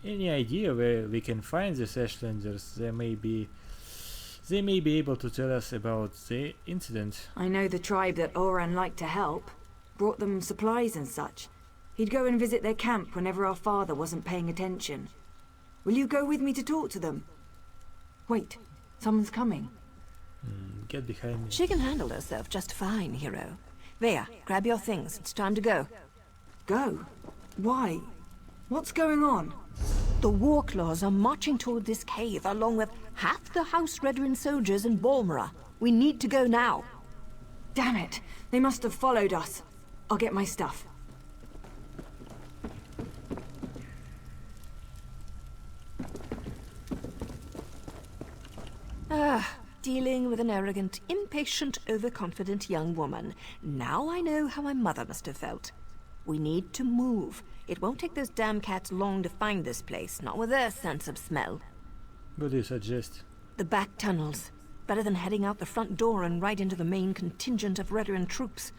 Any idea where we can find these Ashlanders? They may be able to tell us about the incident. I know the tribe that Oran liked to help. Brought them supplies and such. He'd go and visit their camp whenever our father wasn't paying attention. Will you go with me to talk to them? Wait, someone's coming. Get behind me. She can handle herself just fine, hero. Vea, grab your things. It's time to go. Go? Why? What's going on? The Warclaws are marching toward this cave along with half the House Redoran soldiers in Balmora. We need to go now. Damn it! They must have followed us. I'll get my stuff. Dealing with an arrogant, impatient, overconfident young woman. Now I know how my mother must have felt. We need to move. It won't take those damn cats long to find this place, not with their sense of smell. What do you suggest? The back tunnels. Better than heading out the front door and right into the main contingent of Redoran troops.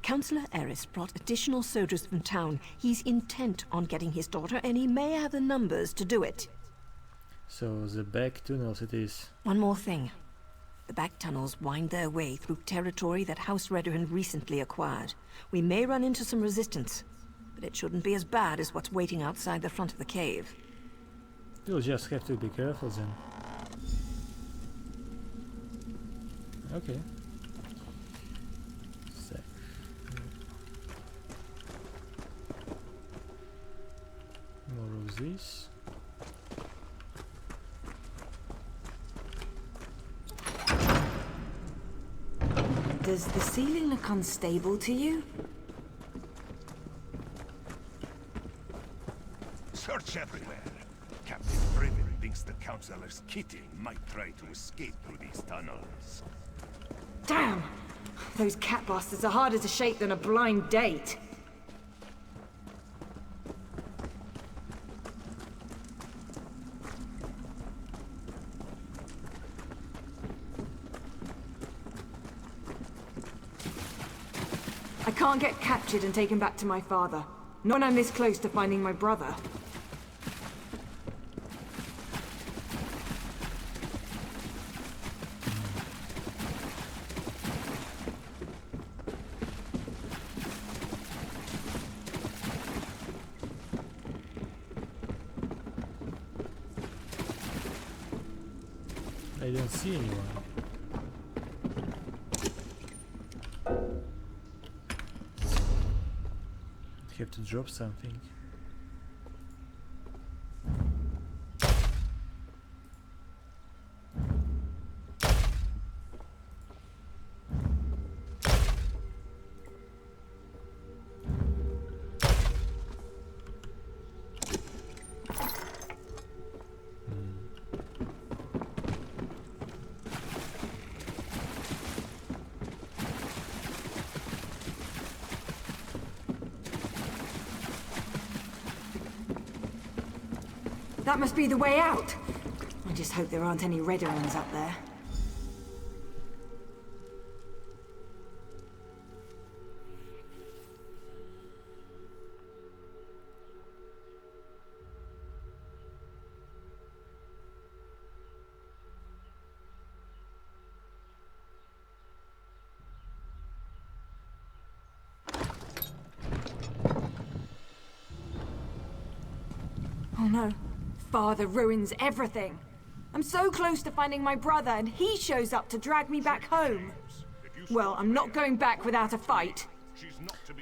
Councillor Eris brought additional soldiers from town. He's intent on getting his daughter, and he may have the numbers to do it. So the back tunnels it is. One more thing. The back tunnels wind their way through territory that House Redoran recently acquired. We may run into some resistance, but it shouldn't be as bad as what's waiting outside the front of the cave. You'll just have to be careful then. Okay. Safe. More of these. Does the ceiling look unstable to you? Search everywhere. Captain Priven thinks the Councillor's Kitty might try to escape through these tunnels. Damn! Those cat bastards are harder to shake than a blind date. I can't get captured and taken back to my father. Not when I'm this close to finding my brother. I don't see anyone. Have to drop something. That must be the way out. I just hope there aren't any Redorans up there. Oh no. Father ruins everything. I'm so close to finding my brother, and he shows up to drag me back home. Well, I'm not going back without a fight.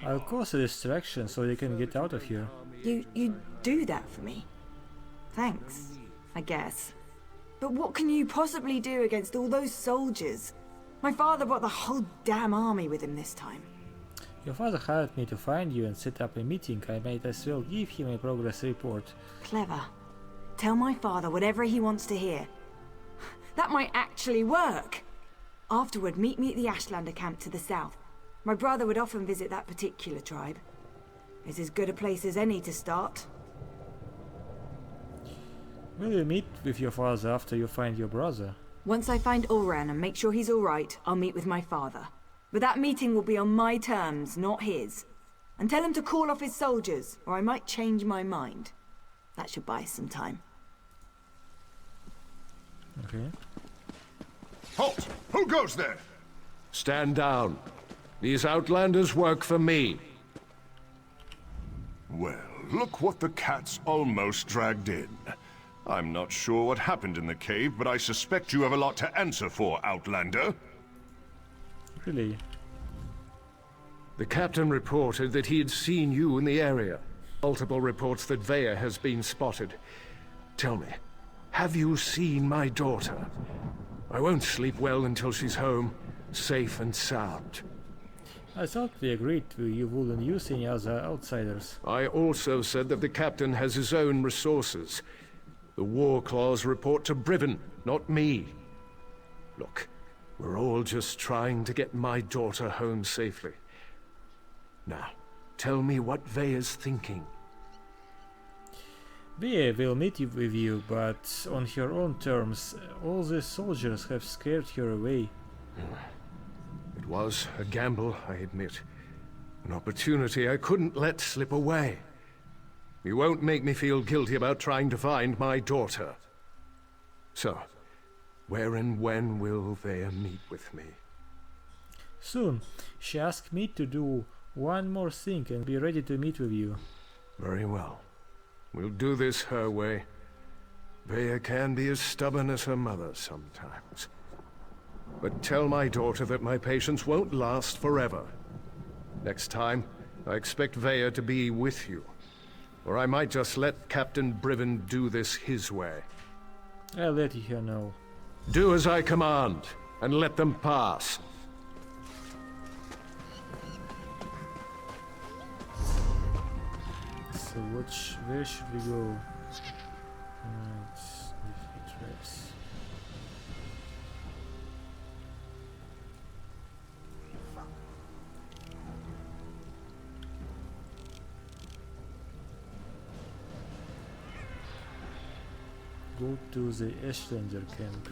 I'll cause a distraction so you can get out of here. You do that for me? Thanks, I guess. But what can you possibly do against all those soldiers? My father brought the whole damn army with him this time. Your father hired me to find you and set up a meeting. I might as well give him a progress report. Clever. Tell my father whatever he wants to hear. That might actually work. Afterward, meet me at the Ashlander camp to the south. My brother would often visit that particular tribe. It's as good a place as any to start. Will you meet with your father after you find your brother? Once I find Ulran and make sure he's alright, I'll meet with my father. But that meeting will be on my terms, not his. And tell him to call off his soldiers, or I might change my mind. That should buy us some time. Okay. Halt! Who goes there? Stand down. These outlanders work for me. Well, look what the cat's almost dragged in. I'm not sure what happened in the cave, but I suspect you have a lot to answer for, Outlander. Really? The captain reported that he had seen you in the area. Multiple reports that Vea has been spotted. Tell me, have you seen my daughter? I won't sleep well until she's home, safe and sound. I thought we agreed you wouldn't use any other outsiders. I also said that the captain has his own resources. The war claws report to Briven, not me. Look, we're all just trying to get my daughter home safely. Now, tell me what Vea's thinking. Vea will meet with you, but on her own terms. All the soldiers have scared her away. It was a gamble, I admit. An opportunity I couldn't let slip away. You won't make me feel guilty about trying to find my daughter. So, where and when will Vea meet with me? Soon. She asked me to do one more thing and be ready to meet with you. Very well. We'll do this her way. Vea can be as stubborn as her mother sometimes. But tell my daughter that my patience won't last forever. Next time, I expect Vea to be with you. Or I might just let Captain Briven do this his way. I'll let you know. Do as I command, and let them pass. So where should we go? Right, defeat traps. Go to the Ashlander camp.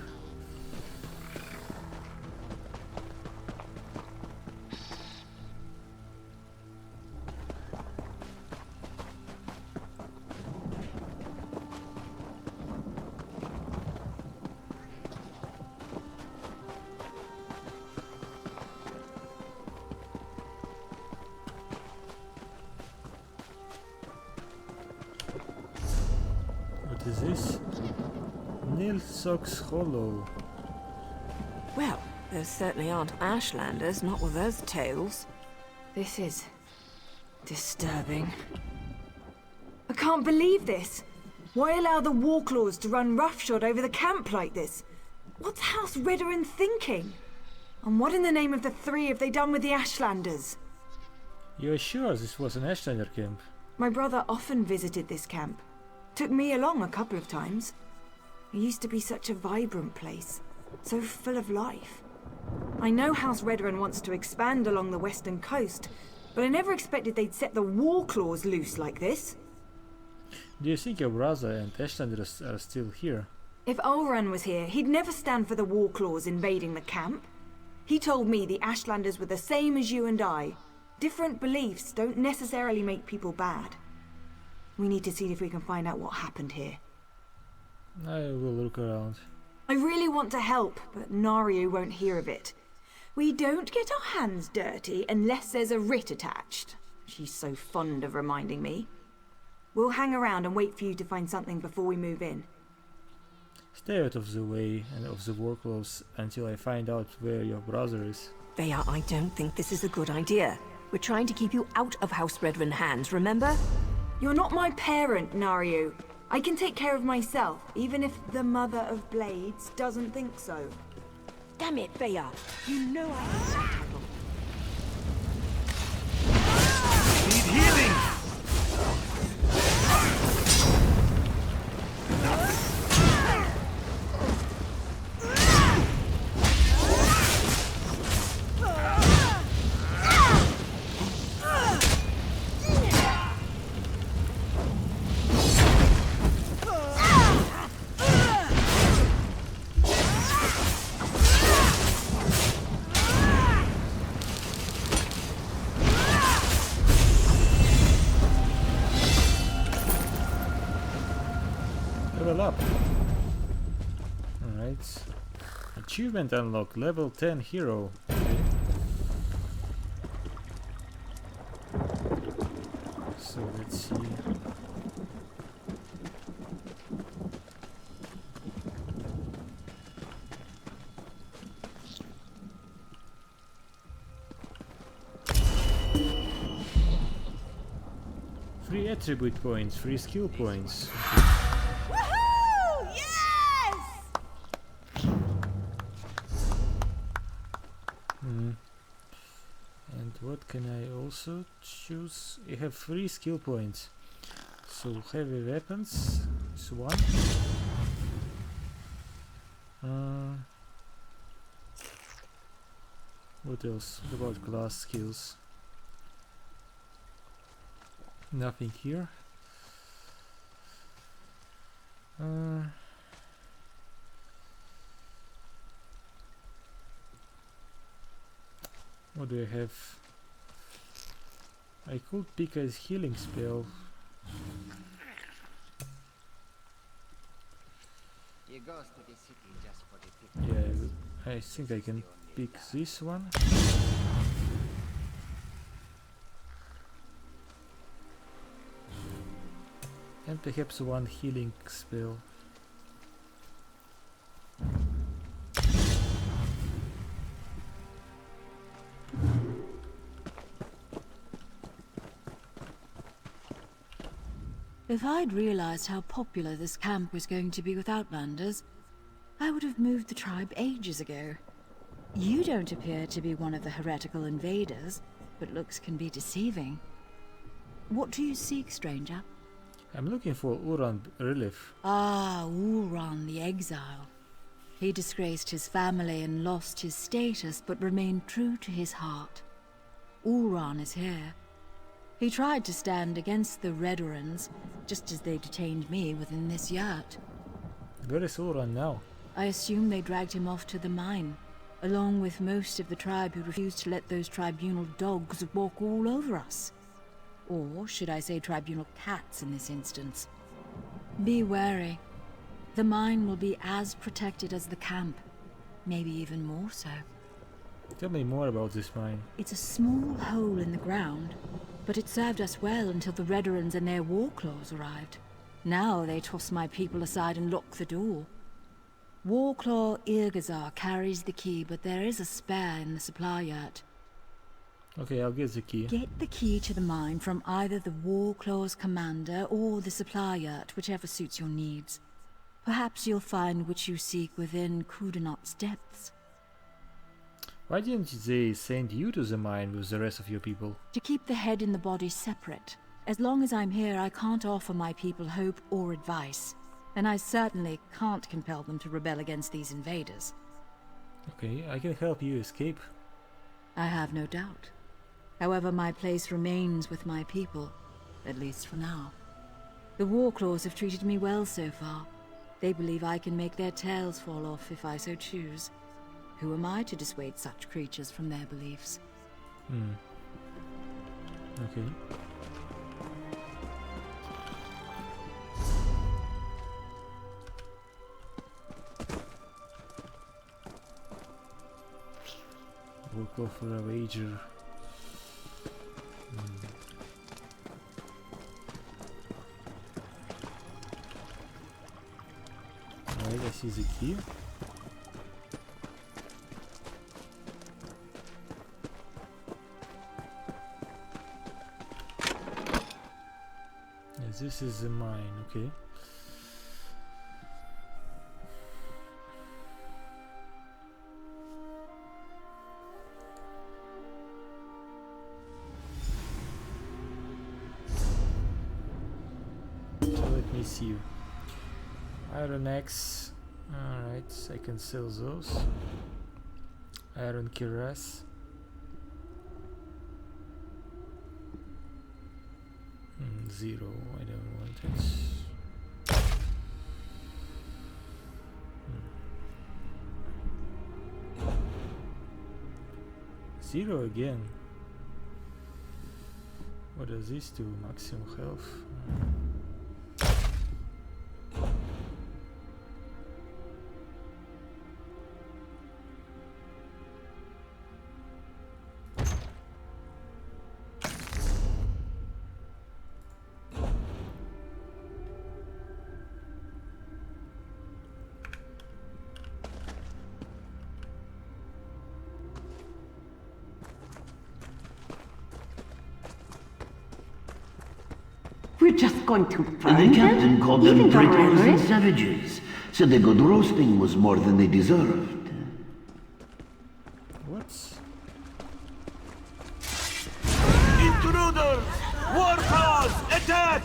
What is this? Nilsox Hollow. Well, those certainly aren't Ashlanders, not with those tails. This is disturbing. I can't believe this. Why allow the Warclaws to run roughshod over the camp like this? What's House Redoran thinking? And what in the name of the three have they done with the Ashlanders? You're sure this was an Ashlander camp? My brother often visited this camp. Took me along a couple of times. It used to be such a vibrant place, so full of life. I know House Redoran wants to expand along the western coast, but I never expected they'd set the Warclaws loose like this. Do you think your brother and Ashlanders are still here? If Ulran was here, he'd never stand for the Warclaws invading the camp. He told me the Ashlanders were the same as you and I. Different beliefs don't necessarily make people bad. We need to see if we can find out what happened here. I will look around. I really want to help, but Nario won't hear of it. We don't get our hands dirty unless there's a writ attached. She's so fond of reminding me. We'll hang around and wait for you to find something before we move in. Stay out of the way and of the Warclaws until I find out where your brother is. Vea, I don't think this is a good idea. We're trying to keep you out of House Redoran hands, remember? You're not my parent, Nario. I can take care of myself, even if the Mother of Blades doesn't think so. Damn it, Vea. You know I hate that title. Need healing! Level up. Alright. Achievement unlocked. Level 10 hero. Okay. So let's see. Free attribute points, free skill points. Woohoo! Yes! And what can I also choose? I have 3 skill points. So heavy weapons is 1. What else? What about class skills? Nothing here. What do I have? I could pick a healing spell. He goes to the city just for the Yeah, I think I can pick this one. And perhaps one healing spell. If I'd realized how popular this camp was going to be with Outlanders, I would have moved the tribe ages ago. You don't appear to be one of the heretical invaders, but looks can be deceiving. What do you seek, stranger? I'm looking for Uran relief. Ah, Uran the Exile. He disgraced his family and lost his status, but remained true to his heart. Uran is here. He tried to stand against the Redorans, just as they detained me within this yurt. Where is Uran now? I assume they dragged him off to the mine, along with most of the tribe who refused to let those tribunal dogs walk all over us. Or should I say tribunal cats in this instance? Be wary. The mine will be as protected as the camp, maybe even more so. Tell me more about this mine. It's a small hole in the ground, but it served us well until the Redorans and their war claws arrived. Now they toss my people aside and lock the door. Warclaw Irgazar carries the key, but there is a spare in the supply yurt. Okay, I'll get the key. Get the key to the mine from either the Warclaw's commander or the supply yurt, whichever suits your needs. Perhaps you'll find what you seek within Kudanot's depths. Why didn't they send you to the mine with the rest of your people? To keep the head and the body separate. As long as I'm here, I can't offer my people hope or advice. And I certainly can't compel them to rebel against these invaders. Okay, I can help you escape. I have no doubt. However, my place remains with my people, at least for now. The Warclaws have treated me well so far. They believe I can make their tails fall off if I so choose. Who am I to dissuade such creatures from their beliefs? Okay. We'll go for a wager. Alright, I see the key. Yes, this is the mine, okay. Let me see you. Iron axe. Alright, I can sell those. Iron cuirass. Zero, I don't want it. Zero again. What does this do? Maximum health. We're just going to find The captain called them even though I traitors and risk- savages. Said the good roasting was more than they deserved. What? Intruders! War cause! Attack!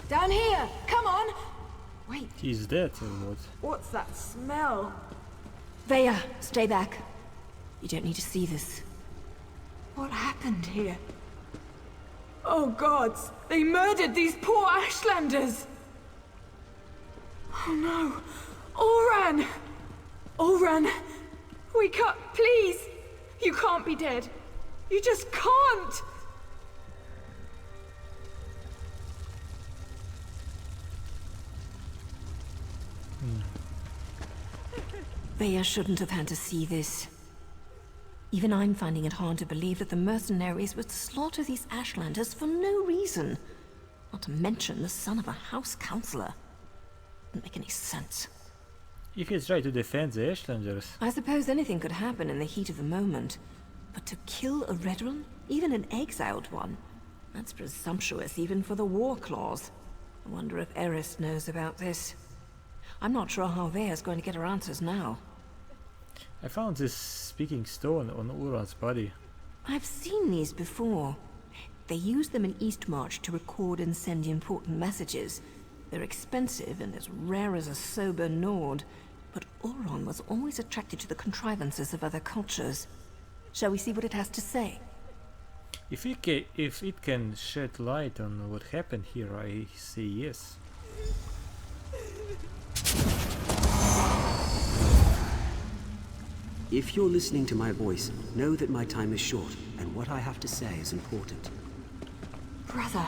Down here! Come on! Wait, He's dead or what? what's that smell? Veya, stay back. You don't need to see this. What happened here? Oh gods! They murdered these poor Ashlanders! Oh no! Oran! Oran! Wake up, please! You can't be dead! You just can't! Veya shouldn't have had to see this. Even I'm finding it hard to believe that the mercenaries would slaughter these Ashlanders for no reason. Not to mention the son of a house councillor. Doesn't make any sense. If he's trying to defend the Ashlanders. I suppose anything could happen in the heat of the moment. But to kill a Redrun, even an exiled one, that's presumptuous even for the war clause. I wonder if Eris knows about this. I'm not sure how Veya's going to get her answers now. I found this speaking stone on Uran's body. I've seen these before. They use them in Eastmarch to record and send important messages. They're expensive and as rare as a sober Nord, but Oron was always attracted to the contrivances of other cultures. Shall we see what it has to say? If it can shed light on what happened here, I say yes. If you're listening to my voice, know that my time is short, and what I have to say is important. Brother,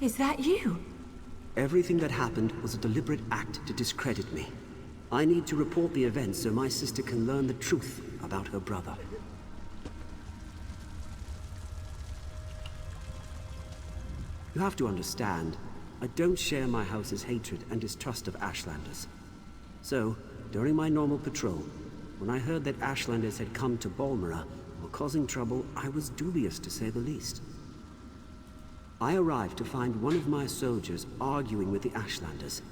is that you? Everything that happened was a deliberate act to discredit me. I need to report the events so my sister can learn the truth about her brother. You have to understand, I don't share my house's hatred and distrust of Ashlanders. So, during my normal patrol, when I heard that Ashlanders had come to Balmora, or causing trouble, I was dubious to say the least. I arrived to find one of my soldiers arguing with the Ashlanders.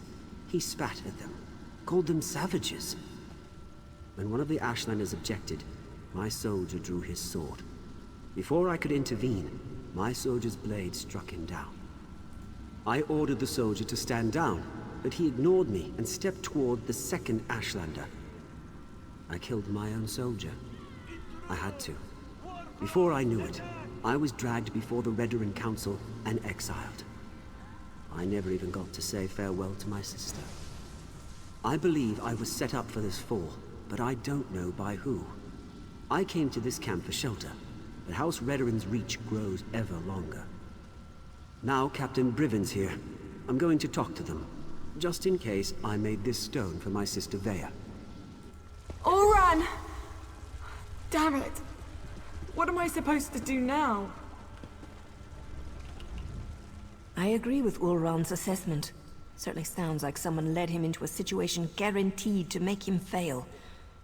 He spat at them, called them savages. When one of the Ashlanders objected, my soldier drew his sword. Before I could intervene, my soldier's blade struck him down. I ordered the soldier to stand down, but he ignored me and stepped toward the second Ashlander. I killed my own soldier. I had to. Before I knew it, I was dragged before the Redoran Council and exiled. I never even got to say farewell to my sister. I believe I was set up for this fall, but I don't know by who. I came to this camp for shelter, but House Redoran's reach grows ever longer. Now Captain Briven's here. I'm going to talk to them, just in case I made this stone for my sister Veya. Oran! Damn it! What am I supposed to do now? I agree with Ulran's assessment. Certainly sounds like someone led him into a situation guaranteed to make him fail.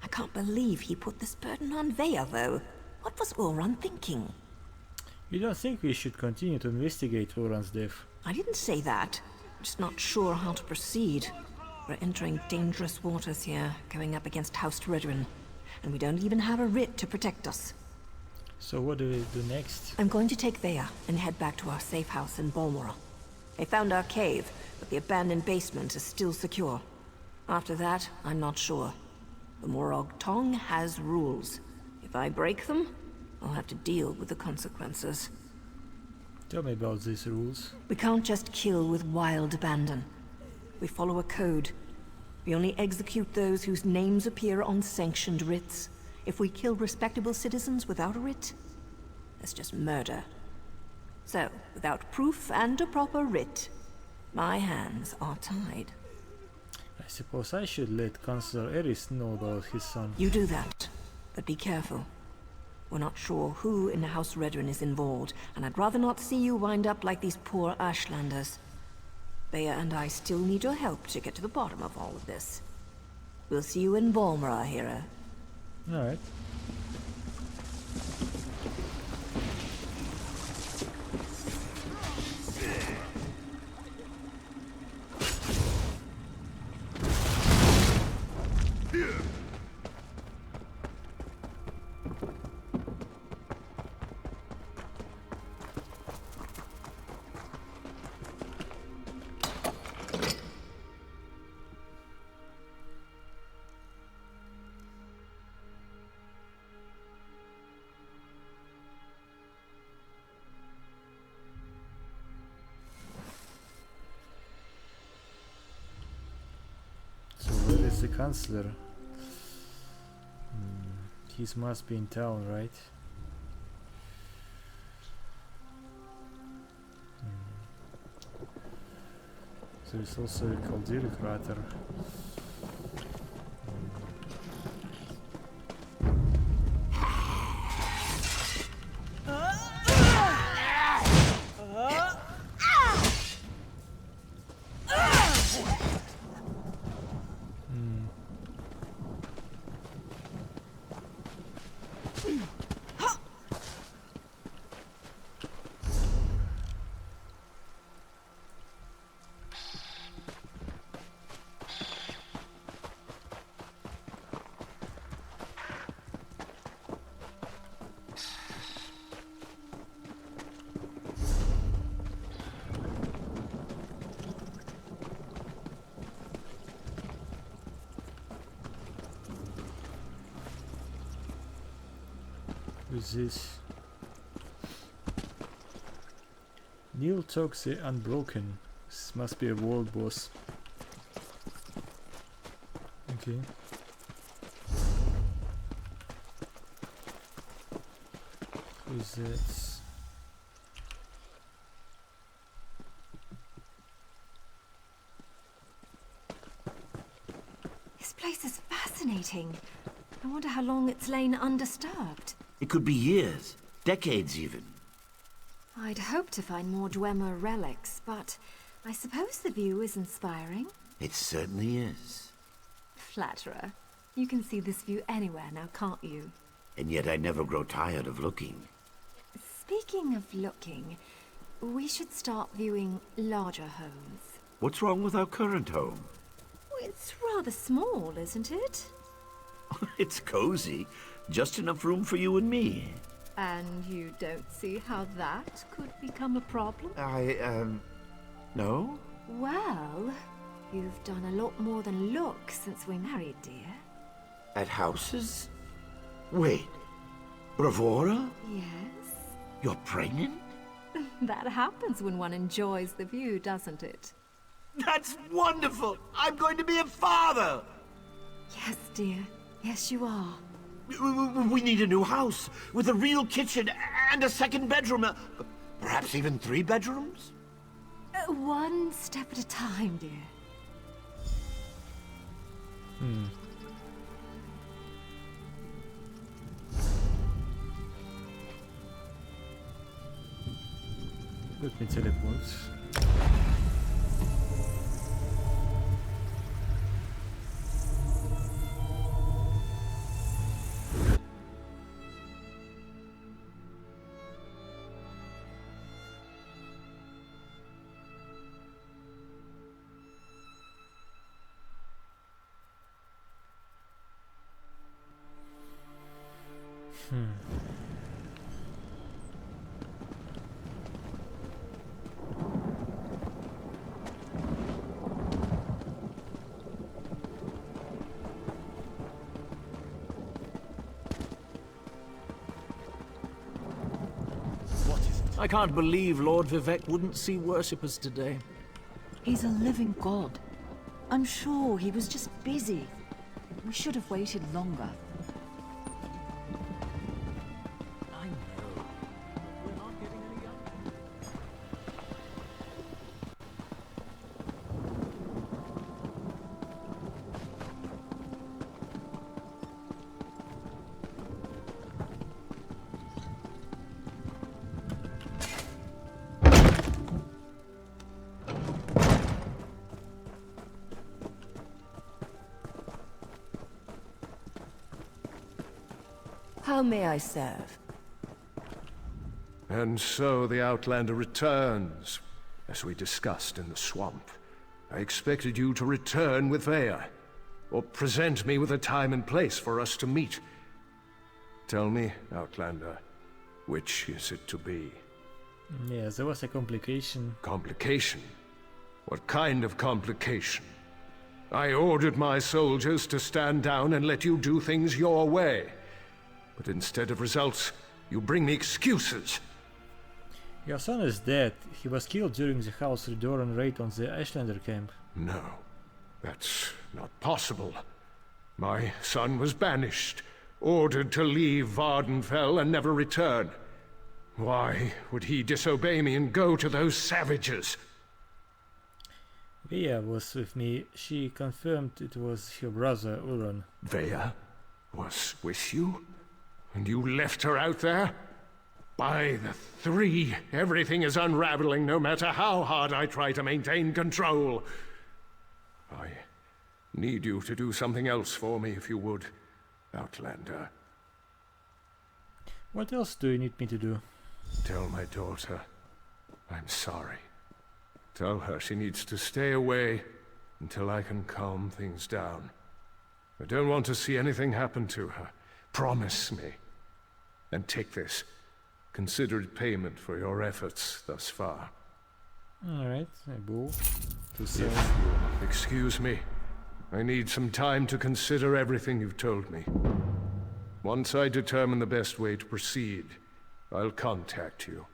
I can't believe he put this burden on Veya, though. What was Ulran thinking? You don't think we should continue to investigate Uran's death? I didn't say that. I'm just not sure how to proceed. We're entering dangerous waters here, going up against House Redoran. And we don't even have a writ to protect us. So what do we do next? I'm going to take Veya and head back to our safe house in Balmora. They found our cave, but the abandoned basement is still secure. After that, I'm not sure. The Morag Tong has rules. If I break them, I'll have to deal with the consequences. Tell me about these rules. We can't just kill with wild abandon. We follow a code. We only execute those whose names appear on sanctioned writs. If we kill respectable citizens without a writ, that's just murder. So, without proof and a proper writ, my hands are tied. I suppose I should let Chancellor Eris know about his son. You do that, but be careful. We're not sure who in the House Redrin is involved, and I'd rather not see you wind up like these poor Ashlanders. Bea and I still need your help to get to the bottom of all of this. We'll see you in Volmara, hero. Alright. The Chancellor. He must be in town, right? There's also a Caldera crater. Who's this? Neil Tox the Unbroken. This must be a world boss. Okay. Who's this? This place is fascinating. I wonder how long it's lain undisturbed. It could be years, decades even. I'd hoped to find more Dwemer relics, but I suppose the view is inspiring. It certainly is. Flatterer. You can see this view anywhere now, can't you? And yet I never grow tired of looking. Speaking of looking, we should start viewing larger homes. What's wrong with our current home? It's rather small, isn't it? It's cozy. Just enough room for you and me. And you don't see how that could become a problem? No? Well, you've done a lot more than look since we married, dear. At houses? Wait. Bravora? Yes? You're pregnant? That happens when one enjoys the view, doesn't it? That's wonderful! I'm going to be a father! Yes, dear. Yes, you are. We need a new house, with a real kitchen and a second bedroom. Perhaps even 3 bedrooms? One step at a time, dear. Let me teleport. I can't believe Lord Vivek wouldn't see worshippers today. He's a living god. I'm sure he was just busy. We should have waited longer. I know. We're not getting any younger. How may I serve? And so the Outlander returns, as we discussed in the swamp. I expected you to return with Vaya, or present me with a time and place for us to meet. Tell me, Outlander, which is it to be? Yes, there was a complication. Complication? What kind of complication? I ordered my soldiers to stand down and let you do things your way. But instead of results, you bring me excuses. Your son is dead. He was killed during the House Redoran raid on the Ashlander camp. No, that's not possible. My son was banished, ordered to leave Vardenfell and never return. Why would he disobey me and go to those savages? Via was with me. She confirmed it was her brother, Uron. Vaya was with you? And you left her out there? By the three, everything is unraveling no matter how hard I try to maintain control. I need you to do something else for me, if you would, Outlander. What else do you need me to do? Tell my daughter I'm sorry. Tell her she needs to stay away until I can calm things down. I don't want to see anything happen to her. Promise me. And take this. Consider it payment for your efforts thus far. Alright, a bow to sell. If you'll excuse me, I need some time to consider everything you've told me. Once I determine the best way to proceed, I'll contact you.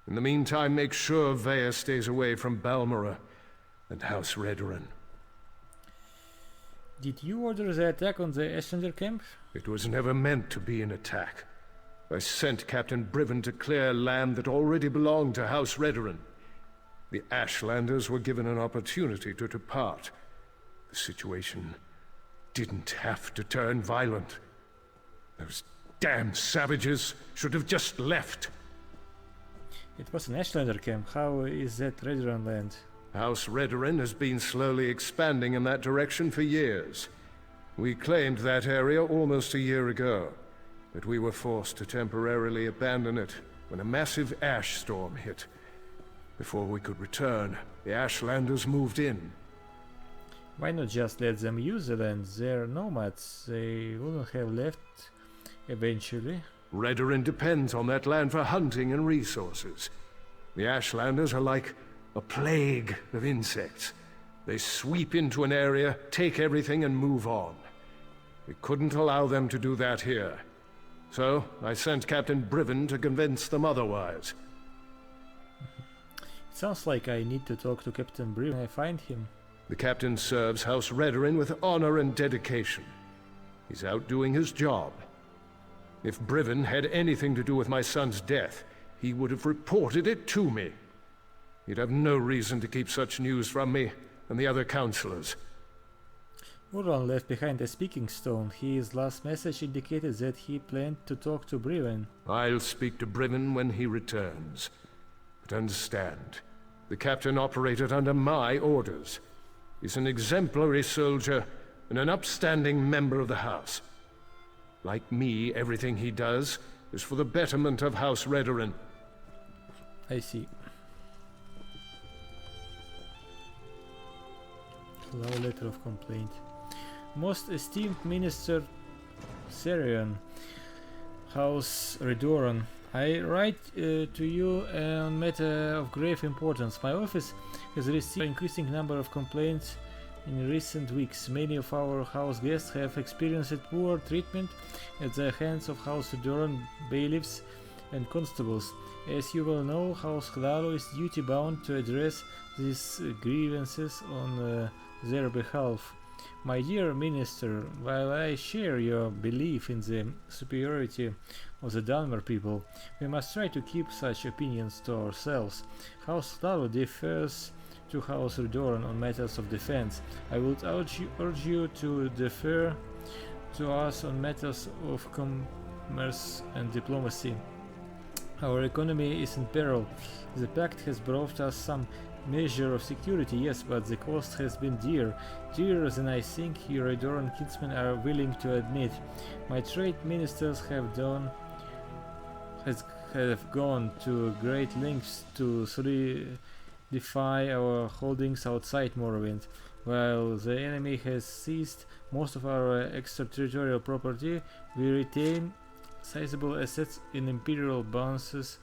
In the meantime, make sure Vaya stays away from Balmora and House Redoran. Did you order the attack on the Ashlander camp? It was never meant to be an attack. I sent Captain Briven to clear land that already belonged to House Redoran. The Ashlanders were given an opportunity to depart. The situation didn't have to turn violent. Those damn savages should have just left. It was an Ashlander camp. How is that Redoran land? House Redoran has been slowly expanding in that direction for years. We claimed that area almost a year ago, but we were forced to temporarily abandon it when a massive ash storm hit. Before we could return, the Ashlanders moved in. Why not just let them use the land? They're nomads. They wouldn't have left eventually. Redoran depends on that land for hunting and resources. The Ashlanders are like a plague of insects. They sweep into an area, take everything, and move on. We couldn't allow them to do that here. So, I sent Captain Briven to convince them otherwise. It sounds like I need to talk to Captain Briven when I find him. The captain serves House Redoran with honor and dedication. He's out doing his job. If Briven had anything to do with my son's death, he would have reported it to me. He'd have no reason to keep such news from me and the other counselors. Uron left behind a speaking stone. His last message indicated that he planned to talk to Briven. I'll speak to Briven when he returns. But understand, the captain operated under my orders. He's an exemplary soldier and an upstanding member of the house. Like me, everything he does is for the betterment of House Redoran. I see. Love letter of complaint. Most esteemed Minister Serion, House Redoran, I write to you on matter of grave importance. My office has received an increasing number of complaints in recent weeks. Many of our house guests have experienced poor treatment at the hands of House Redoran bailiffs and constables. As you will know, House Hlalo is duty-bound to address these grievances on their behalf. My dear Minister, while I share your belief in the superiority of the Dunmer people, we must try to keep such opinions to ourselves. House Hlalo differs to House Redoran on matters of defense. I would urge you to defer to us on matters of commerce and diplomacy. Our economy is in peril. The pact has brought us some measure of security, yes, but the cost has been dearer than I think your Redoran kinsmen are willing to admit. My trade ministers have gone to great lengths to solidify our holdings outside Morrowind. While the enemy has seized most of our extraterritorial property, we retain sizable assets in imperial balances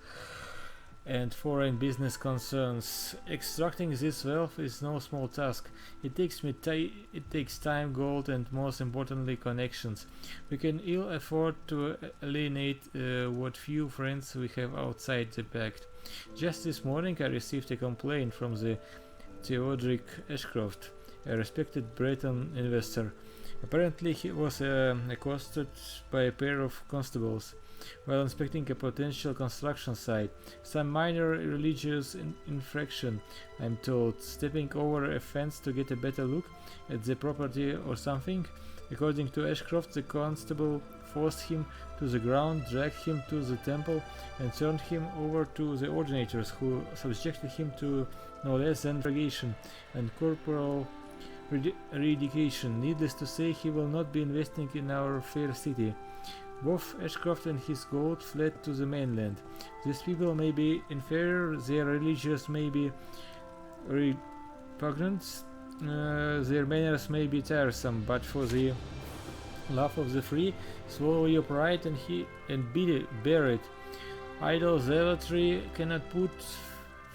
and foreign business concerns. Extracting this wealth is no small task. It takes time, gold, and most importantly connections. We can ill afford to alienate what few friends we have outside the pact. Just this morning I received a complaint from the Theodoric Ashcroft, a respected Breton investor. Apparently he was accosted by a pair of constables while inspecting a potential construction site. Some minor religious infraction, I'm told, stepping over a fence to get a better look at the property or something. According to Ashcroft, the constable forced him to the ground, dragged him to the temple, and turned him over to the ordinators, who subjected him to no less than interrogation and corporal eradication. Needless to say, he will not be investing in our fair city. Both Ashcroft and his gold fled to the mainland. These people may be inferior, their religions may be repugnant, their manners may be tiresome, but for the love of the free, swallow your pride and bear it. Idle zealotry cannot put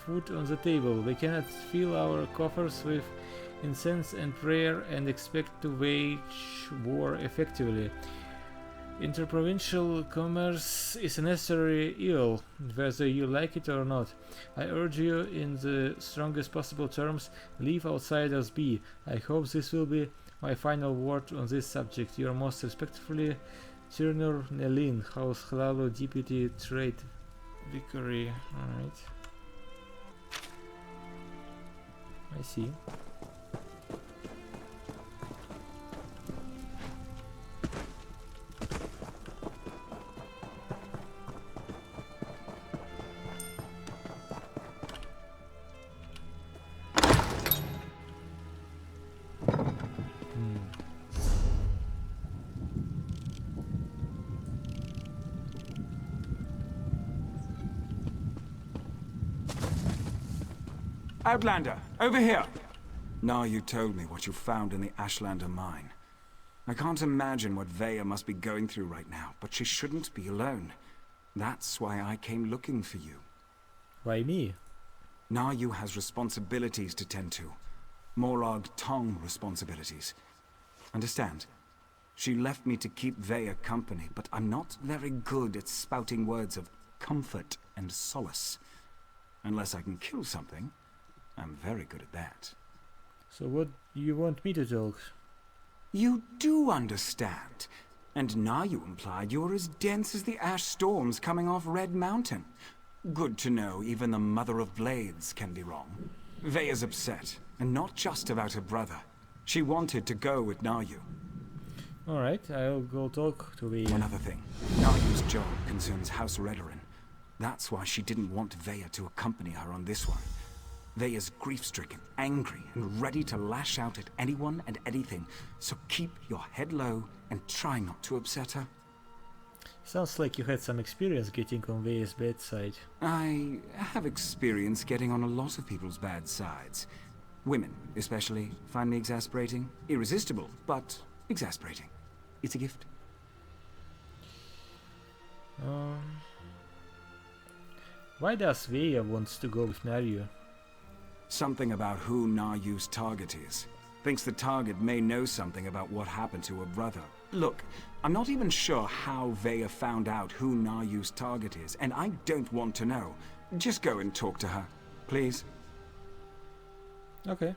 food on the table. We cannot fill our coffers with incense and prayer and expect to wage war effectively. Interprovincial commerce is a necessary evil, whether you like it or not. I urge you in the strongest possible terms, leave outsiders be. I hope this will be my final word on this subject. Your most respectfully, Tyrnur Nelin, House Hlalo Deputy Trade Vicary. Alright. I see. Outlander, over here! Now you told me what you found in the Ashlander mine. I can't imagine what Vaya must be going through right now, but she shouldn't be alone. That's why I came looking for you. Why me? Nayu has responsibilities to tend to. Morag Tong responsibilities. Understand? She left me to keep Vaya company, but I'm not very good at spouting words of comfort and solace. Unless I can kill something, I'm very good at that. So what you want me to talk? You do understand. And now you implied you're as dense as the ash storms coming off Red Mountain. Good to know even the Mother of Blades can be wrong. Vaya's upset, and not just about her brother. She wanted to go with Nayu. Alright, I'll go talk to Vaya. One other thing. Nayu's job concerns House Redoran. That's why she didn't want Vaya to accompany her on this one. Vaya's grief-stricken, angry, and ready to lash out at anyone and anything, so keep your head low and try not to upset her. Sounds like you had some experience getting on Vaya's bad side. I have experience getting on a lot of people's bad sides. Women, especially, find me exasperating. Irresistible, but exasperating. It's a gift. Why does Vaya wants to go with Nayu? Something about who Nayu's target is. Thinks the target may know something about what happened to her brother. Look, I'm not even sure how Vaya found out who Naryu's target is, and I don't want to know. Just go and talk to her, please. Okay.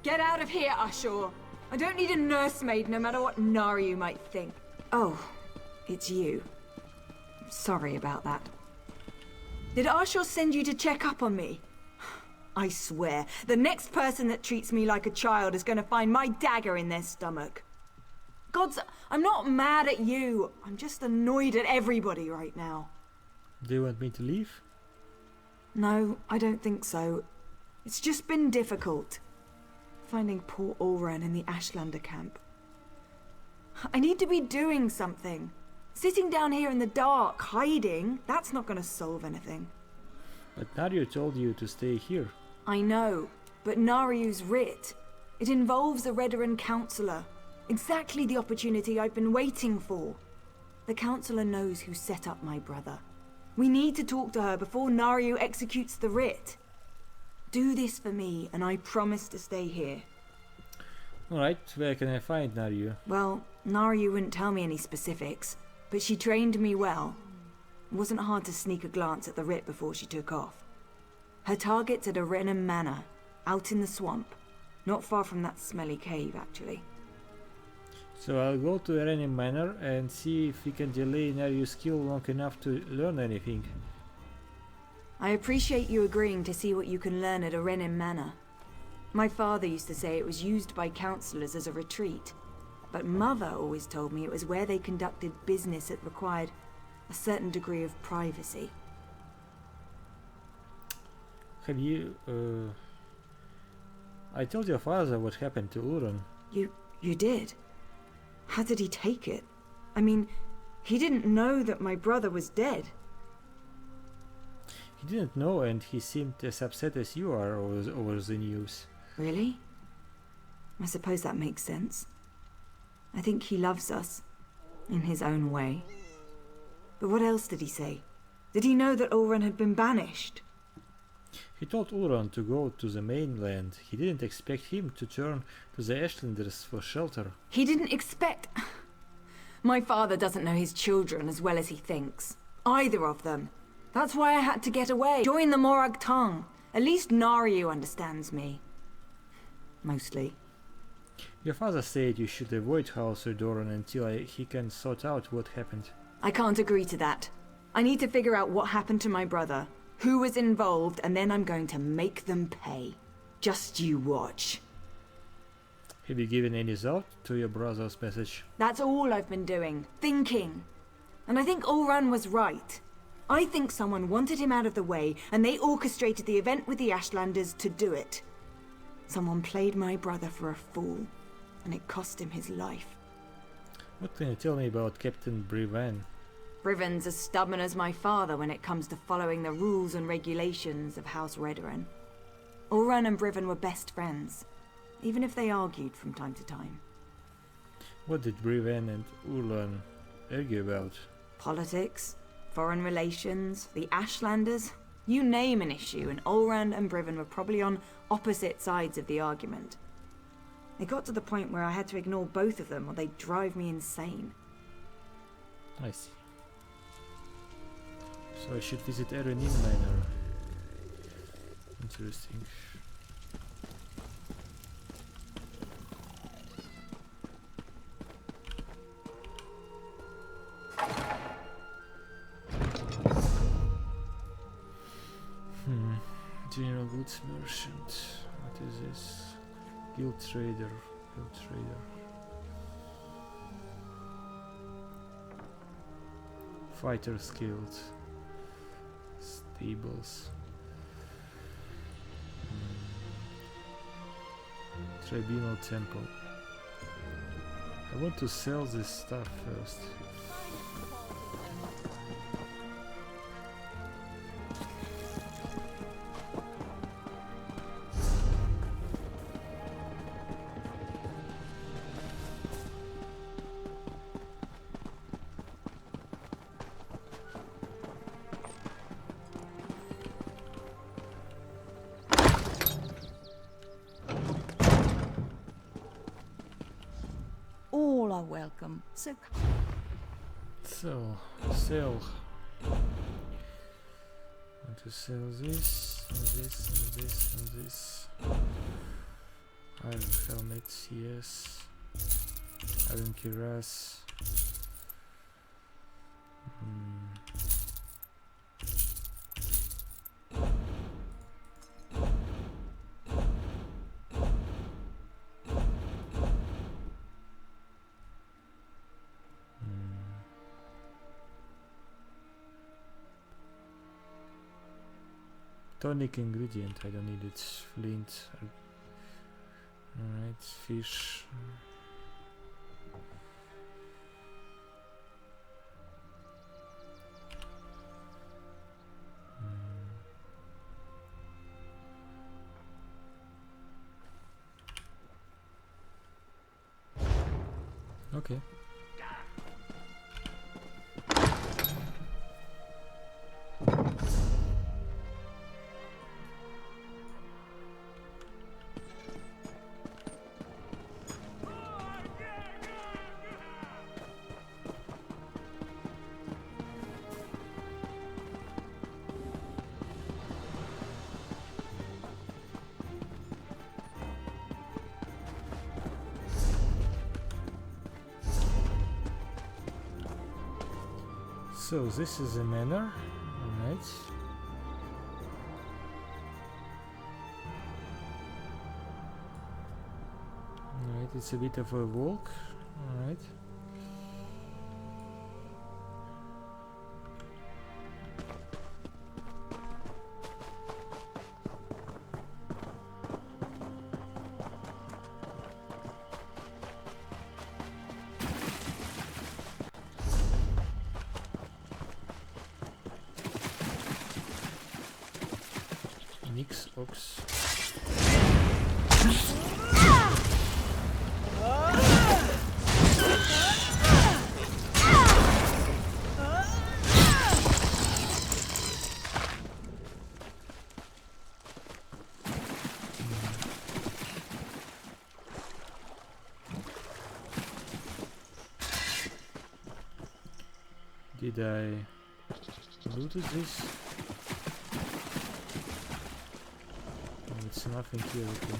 Get out of here, Ashur. I don't need a nursemaid, no matter what Naryu might think. Oh, it's you. Sorry about that. Did Ashur send you to check up on me? I swear, the next person that treats me like a child is going to find my dagger in their stomach. Gods, I'm not mad at you. I'm just annoyed at everybody right now. Do you want me to leave? No, I don't think so. It's just been difficult. Finding poor Ulran in the Ashlander camp. I need to be doing something. Sitting down here in the dark, hiding, that's not going to solve anything. But Naryu told you to stay here. I know, but Naryu's writ. It involves a Redoran counselor. Exactly the opportunity I've been waiting for. The counselor knows who set up my brother. We need to talk to her before Naryu executes the writ. Do this for me, and I promise to stay here. Alright, where can I find Naryu? Well, Naryu wouldn't tell me any specifics, but she trained me well. It wasn't hard to sneak a glance at the writ before she took off. Her target's at Arenim Manor, out in the swamp. Not far from that smelly cave, actually. So I'll go to Arenim Manor and see if we can delay Naryu's skill long enough to learn anything. I appreciate you agreeing to see what you can learn at Arenim Manor. My father used to say it was used by counselors as a retreat, but Mother always told me it was where they conducted business that required a certain degree of privacy. Have you, I told your father what happened to Ulran. You did? How did he take it? I mean, he didn't know that my brother was dead. He didn't know, and he seemed as upset as you are over the news. Really? I suppose that makes sense. I think he loves us, in his own way. But what else did he say? Did he know that Ulran had been banished? He told Ulran to go to the mainland. He didn't expect him to turn to the Ashlanders for shelter. He didn't expect... My father doesn't know his children as well as he thinks. Either of them. That's why I had to get away. Join the Morag Tongue. At least Naryu understands me. Mostly. Your father said you should avoid House Redoran until he can sort out what happened. I can't agree to that. I need to figure out what happened to my brother, who was involved, and then I'm going to make them pay. Just you watch. Have you given any thought to your brother's message? That's all I've been doing. Thinking. And I think Ulran was right. I think someone wanted him out of the way, and they orchestrated the event with the Ashlanders to do it. Someone played my brother for a fool, and it cost him his life. What can you tell me about Captain Brivan? Brivan's as stubborn as my father when it comes to following the rules and regulations of House Redoran. Ulran and Brivan were best friends, even if they argued from time to time. What did Brivan and Ulran argue about? Politics, foreign relations, the Ashlanders. You name an issue, and Ulran and Brivan were probably on opposite sides of the argument. It got to the point where I had to ignore both of them or they'd drive me insane. I see. So I should visit Arenim Manor. Interesting. General goods merchant. What is this? Guild trader. Guild trader. Fighters Guild. Stables. Tribunal Temple. I want to sell this stuff first. are welcome. So So, sell. Want to sell this, and this, and this, and this. Iron helmets, yes. Iron cuirass. Tonic ingredient, I don't need it. Flint. Alright, fish. Okay. So this is a manor, alright. Alright, it's a bit of a walk, alright. Nix ox. Did I loot this? It's nothing here, okay.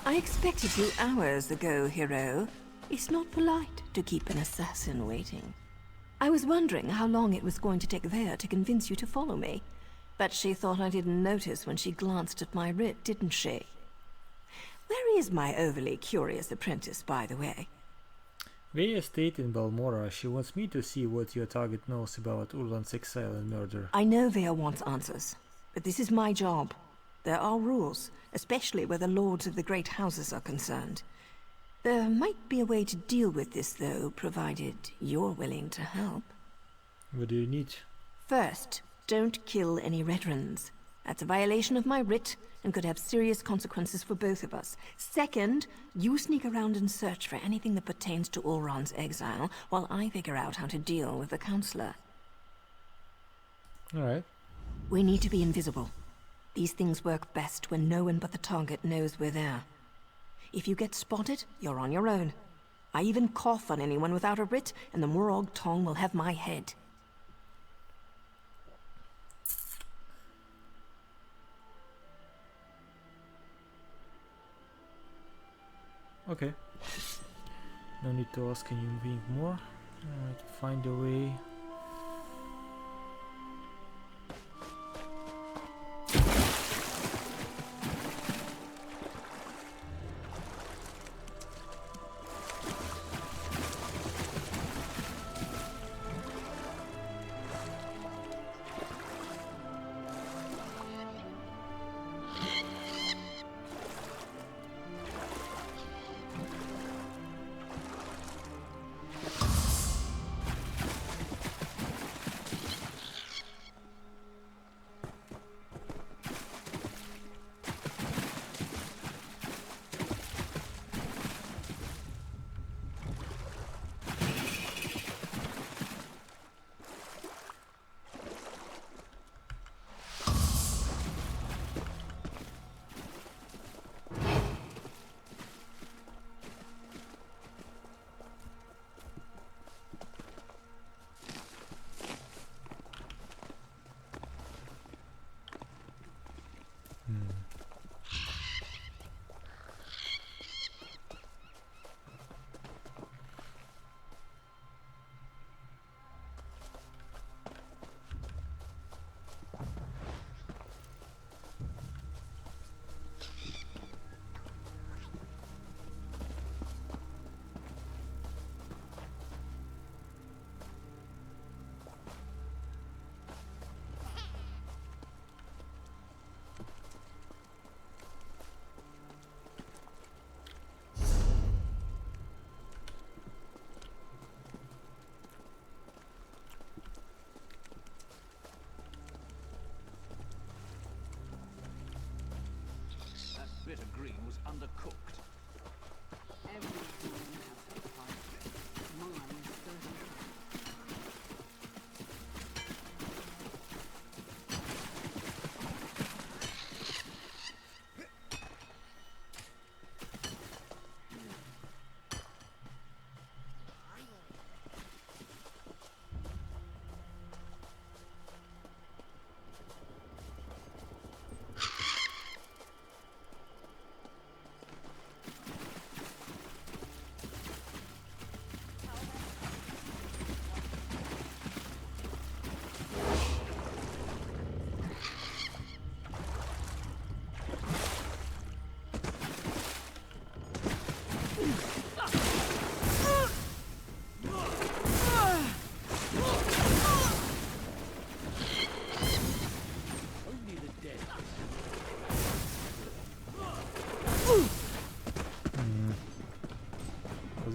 I expected you hours ago, hero. It's not polite to keep an assassin waiting. I was wondering how long it was going to take Vea to convince you to follow me. But she thought I didn't notice when she glanced at my writ, didn't she? Where is my overly curious apprentice, by the way? Via stayed in Balmora. She wants me to see what your target knows about Urlan's exile and murder. I know Vea wants answers, but this is my job. There are rules, especially where the lords of the great houses are concerned. There might be a way to deal with this, though, provided you're willing to help. What do you need? First, don't kill any Redrons. That's a violation of my writ and could have serious consequences for both of us. Second, you sneak around and search for anything that pertains to Ulron's exile, while I figure out how to deal with the Counselor. Alright. We need to be invisible. These things work best when no one but the target knows we're there. If you get spotted, you're on your own. I even cough on anyone without a writ, and the Morag Tong will have my head. Okay. No need to ask anything more. Alright, find a way. Bit of green was undercooked.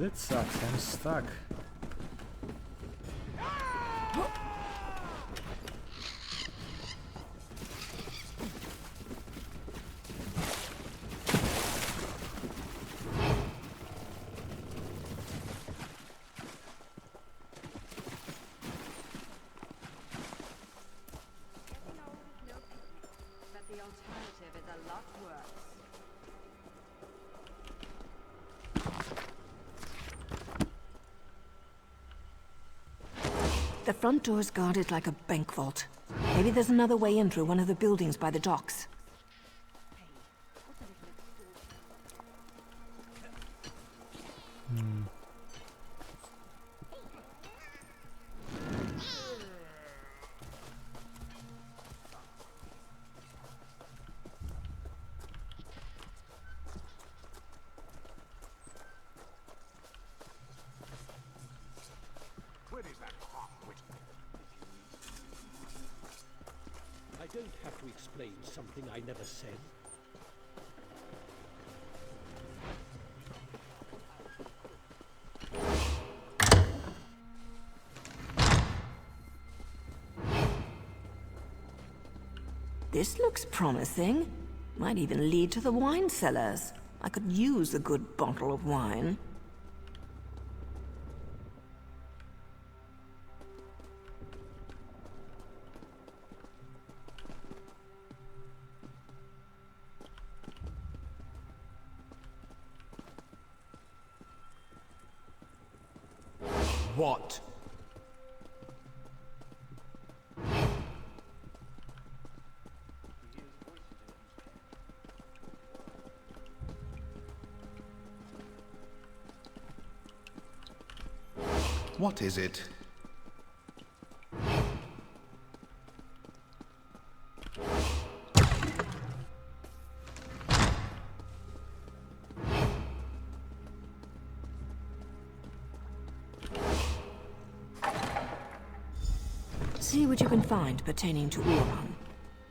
That sucks, I'm stuck. The front door's guarded like a bank vault. Maybe there's another way in through one of the buildings by the docks. something I never said? This looks promising. Might even lead to the wine cellars. I could use a good bottle of wine. What? What is it? See what you can find pertaining to Uran.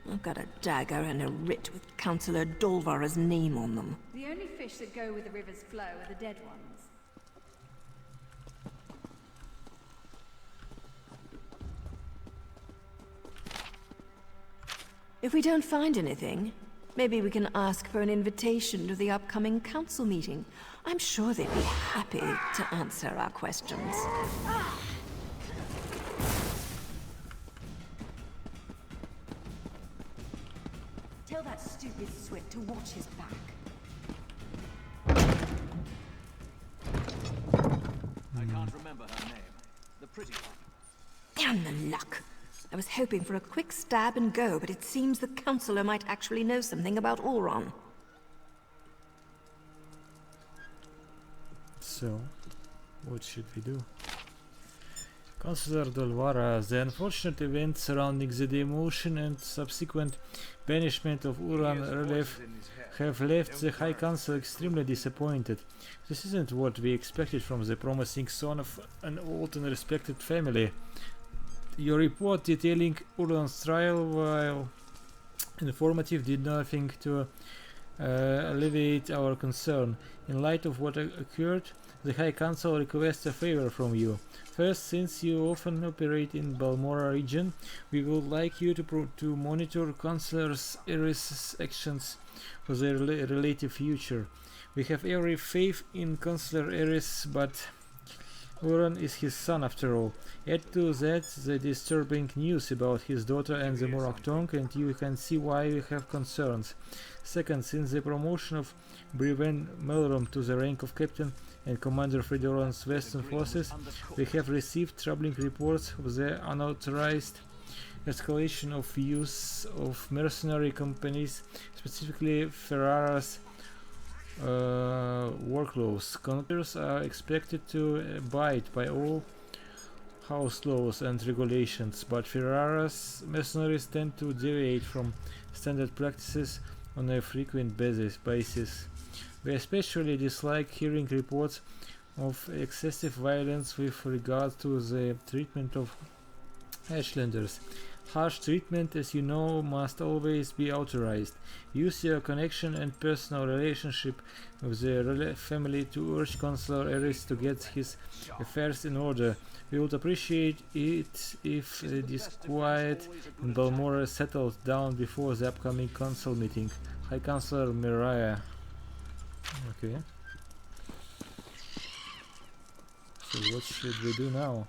I've got a dagger and a writ with Councillor Dolvara's name on them. The only fish that go with the river's flow are the dead ones. If we don't find anything, maybe we can ask for an invitation to the upcoming council meeting. I'm sure they'd be happy to answer our questions. Tell that stupid Swit to watch his back. I can't remember her name. The pretty one. Damn the luck! I was hoping for a quick stab and go, but it seems the councillor might actually know something about Ulron. So, what should we do? Councillor Dolvara, the unfortunate events surrounding the demotion and subsequent banishment of Uran Relief have left the High Council extremely disappointed. This isn't what we expected from the promising son of an old and respected family. Your report detailing Uran's trial, while informative, did nothing to alleviate our concern. In light of what occurred, the High Council requests a favor from you. First, since you often operate in Balmora region, we would like you to monitor Councillor Eris's actions for their relative future. We have every faith in Councillor Eris, but Uran is his son after all. Add to that the disturbing news about his daughter and the Morag tongue, and you can see why we have concerns. Second, since the promotion of Breven Melrom to the rank of captain and commander of Uran's western forces, we have received troubling reports of the unauthorized escalation of use of mercenary companies, specifically Ferrara's workloads. Conspirators are expected to abide by all house laws and regulations, but Ferrara's mercenaries tend to deviate from standard practices on a frequent basis. We especially dislike hearing reports of excessive violence with regard to the treatment of Ashlanders. Harsh treatment, as you know, must always be authorized. Use your connection and personal relationship with the family to urge Councillor Eris to get his affairs in order. We would appreciate it if the disquiet in Balmora settled down before the upcoming council meeting. High Councillor Miraya. Okay. So what should we do now?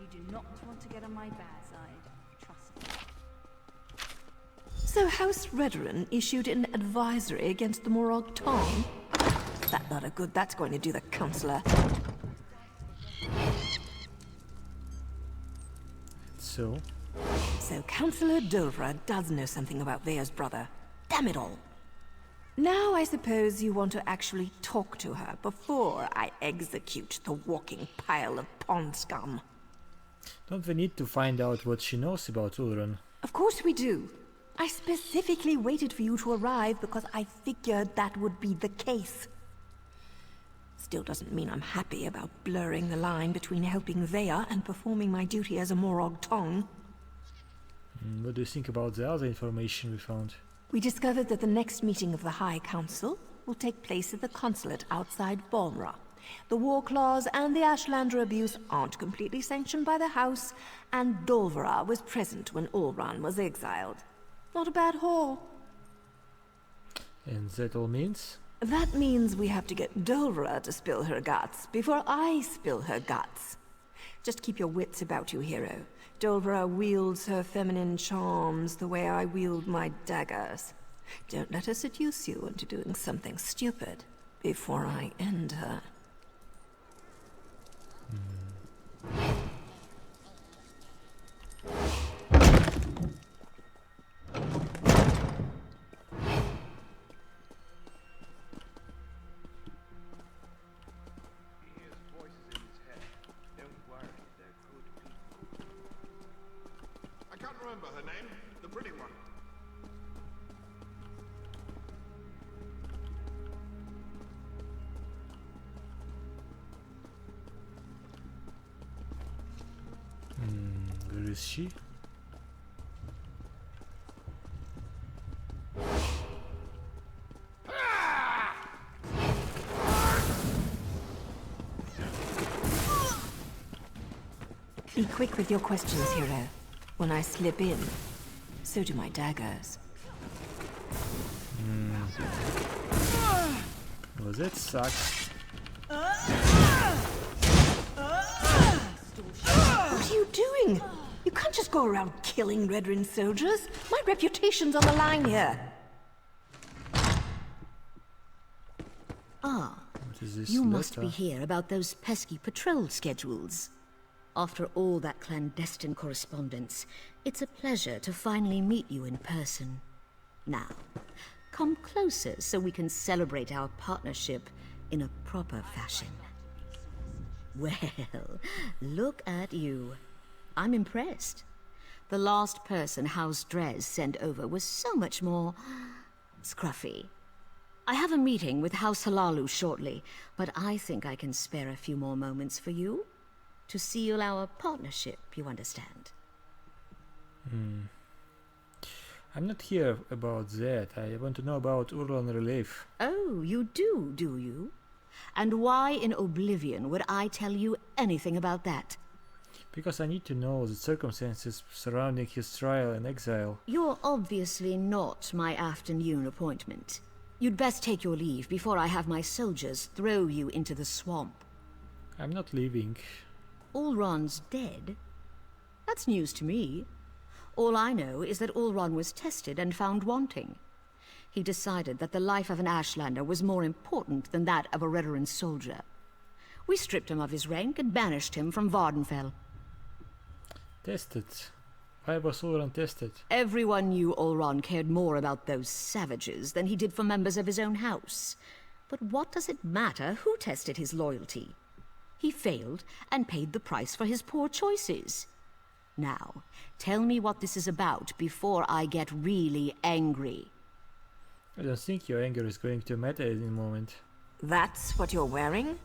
You do not want to get on my bad side. Trust me. So House Redoran issued an advisory against the Morag Tong? That lot of good that's going to do the Councillor. So Councillor Dovra does know something about Vea's brother. Damn it all. Now I suppose you want to actually talk to her before I execute the walking pile of pond scum. don't we need to find out what she knows about Ulran? Of course we do. I specifically waited for you to arrive because I figured that would be the case. Still doesn't mean I'm happy about blurring the line between helping Vea and performing my duty as a Morag Tong. What do you think about the other information we found? We discovered that the next meeting of the High Council will take place at the consulate outside Balmra. The war clause and the Ashlander abuse aren't completely sanctioned by the House, and Dolvera was present when Ulran was exiled. Not a bad haul. And that all means? That means we have to get Dolvera to spill her guts before I spill her guts. Just keep your wits about you, hero. Dolvera wields her feminine charms the way I wield my daggers. Don't let her seduce you into doing something stupid before I end her. Remember her name? The pretty one. Where is she? Be quick with your questions, hero. When I slip in, so do my daggers. Well, that sucks. What are you doing? You can't just go around killing Redoran soldiers. My reputation's on the line here. Ah, What is this you letter? must be here about those pesky patrol schedules. After all that clandestine correspondence, it's a pleasure to finally meet you in person. Now, come closer so we can celebrate our partnership in a proper fashion. Well, look at you. I'm impressed. The last person House Drez sent over was so much more scruffy. I have a meeting with House Halalu shortly, but I think I can spare a few more moments for you. To seal our partnership, you understand? I'm not here about that. I want to know about Ulran Relief. Oh, you do you? And why in oblivion would I tell you anything about that? Because I need to know the circumstances surrounding his trial and exile. You're obviously not my afternoon appointment. You'd best take your leave before I have my soldiers throw you into the swamp. I'm not leaving. Ulron's dead? That's news to me. All I know is that Ulron was tested and found wanting. He decided that the life of an Ashlander was more important than that of a Redoran soldier. We stripped him of his rank and banished him from Vardenfell. Tested. Why was Ulran tested? Everyone knew Ulron cared more about those savages than he did for members of his own house. But what does it matter who tested his loyalty? He failed and paid the price for his poor choices. Now, tell me what this is about before I get really angry. I don't think your anger is going to matter in a moment. That's what you're wearing?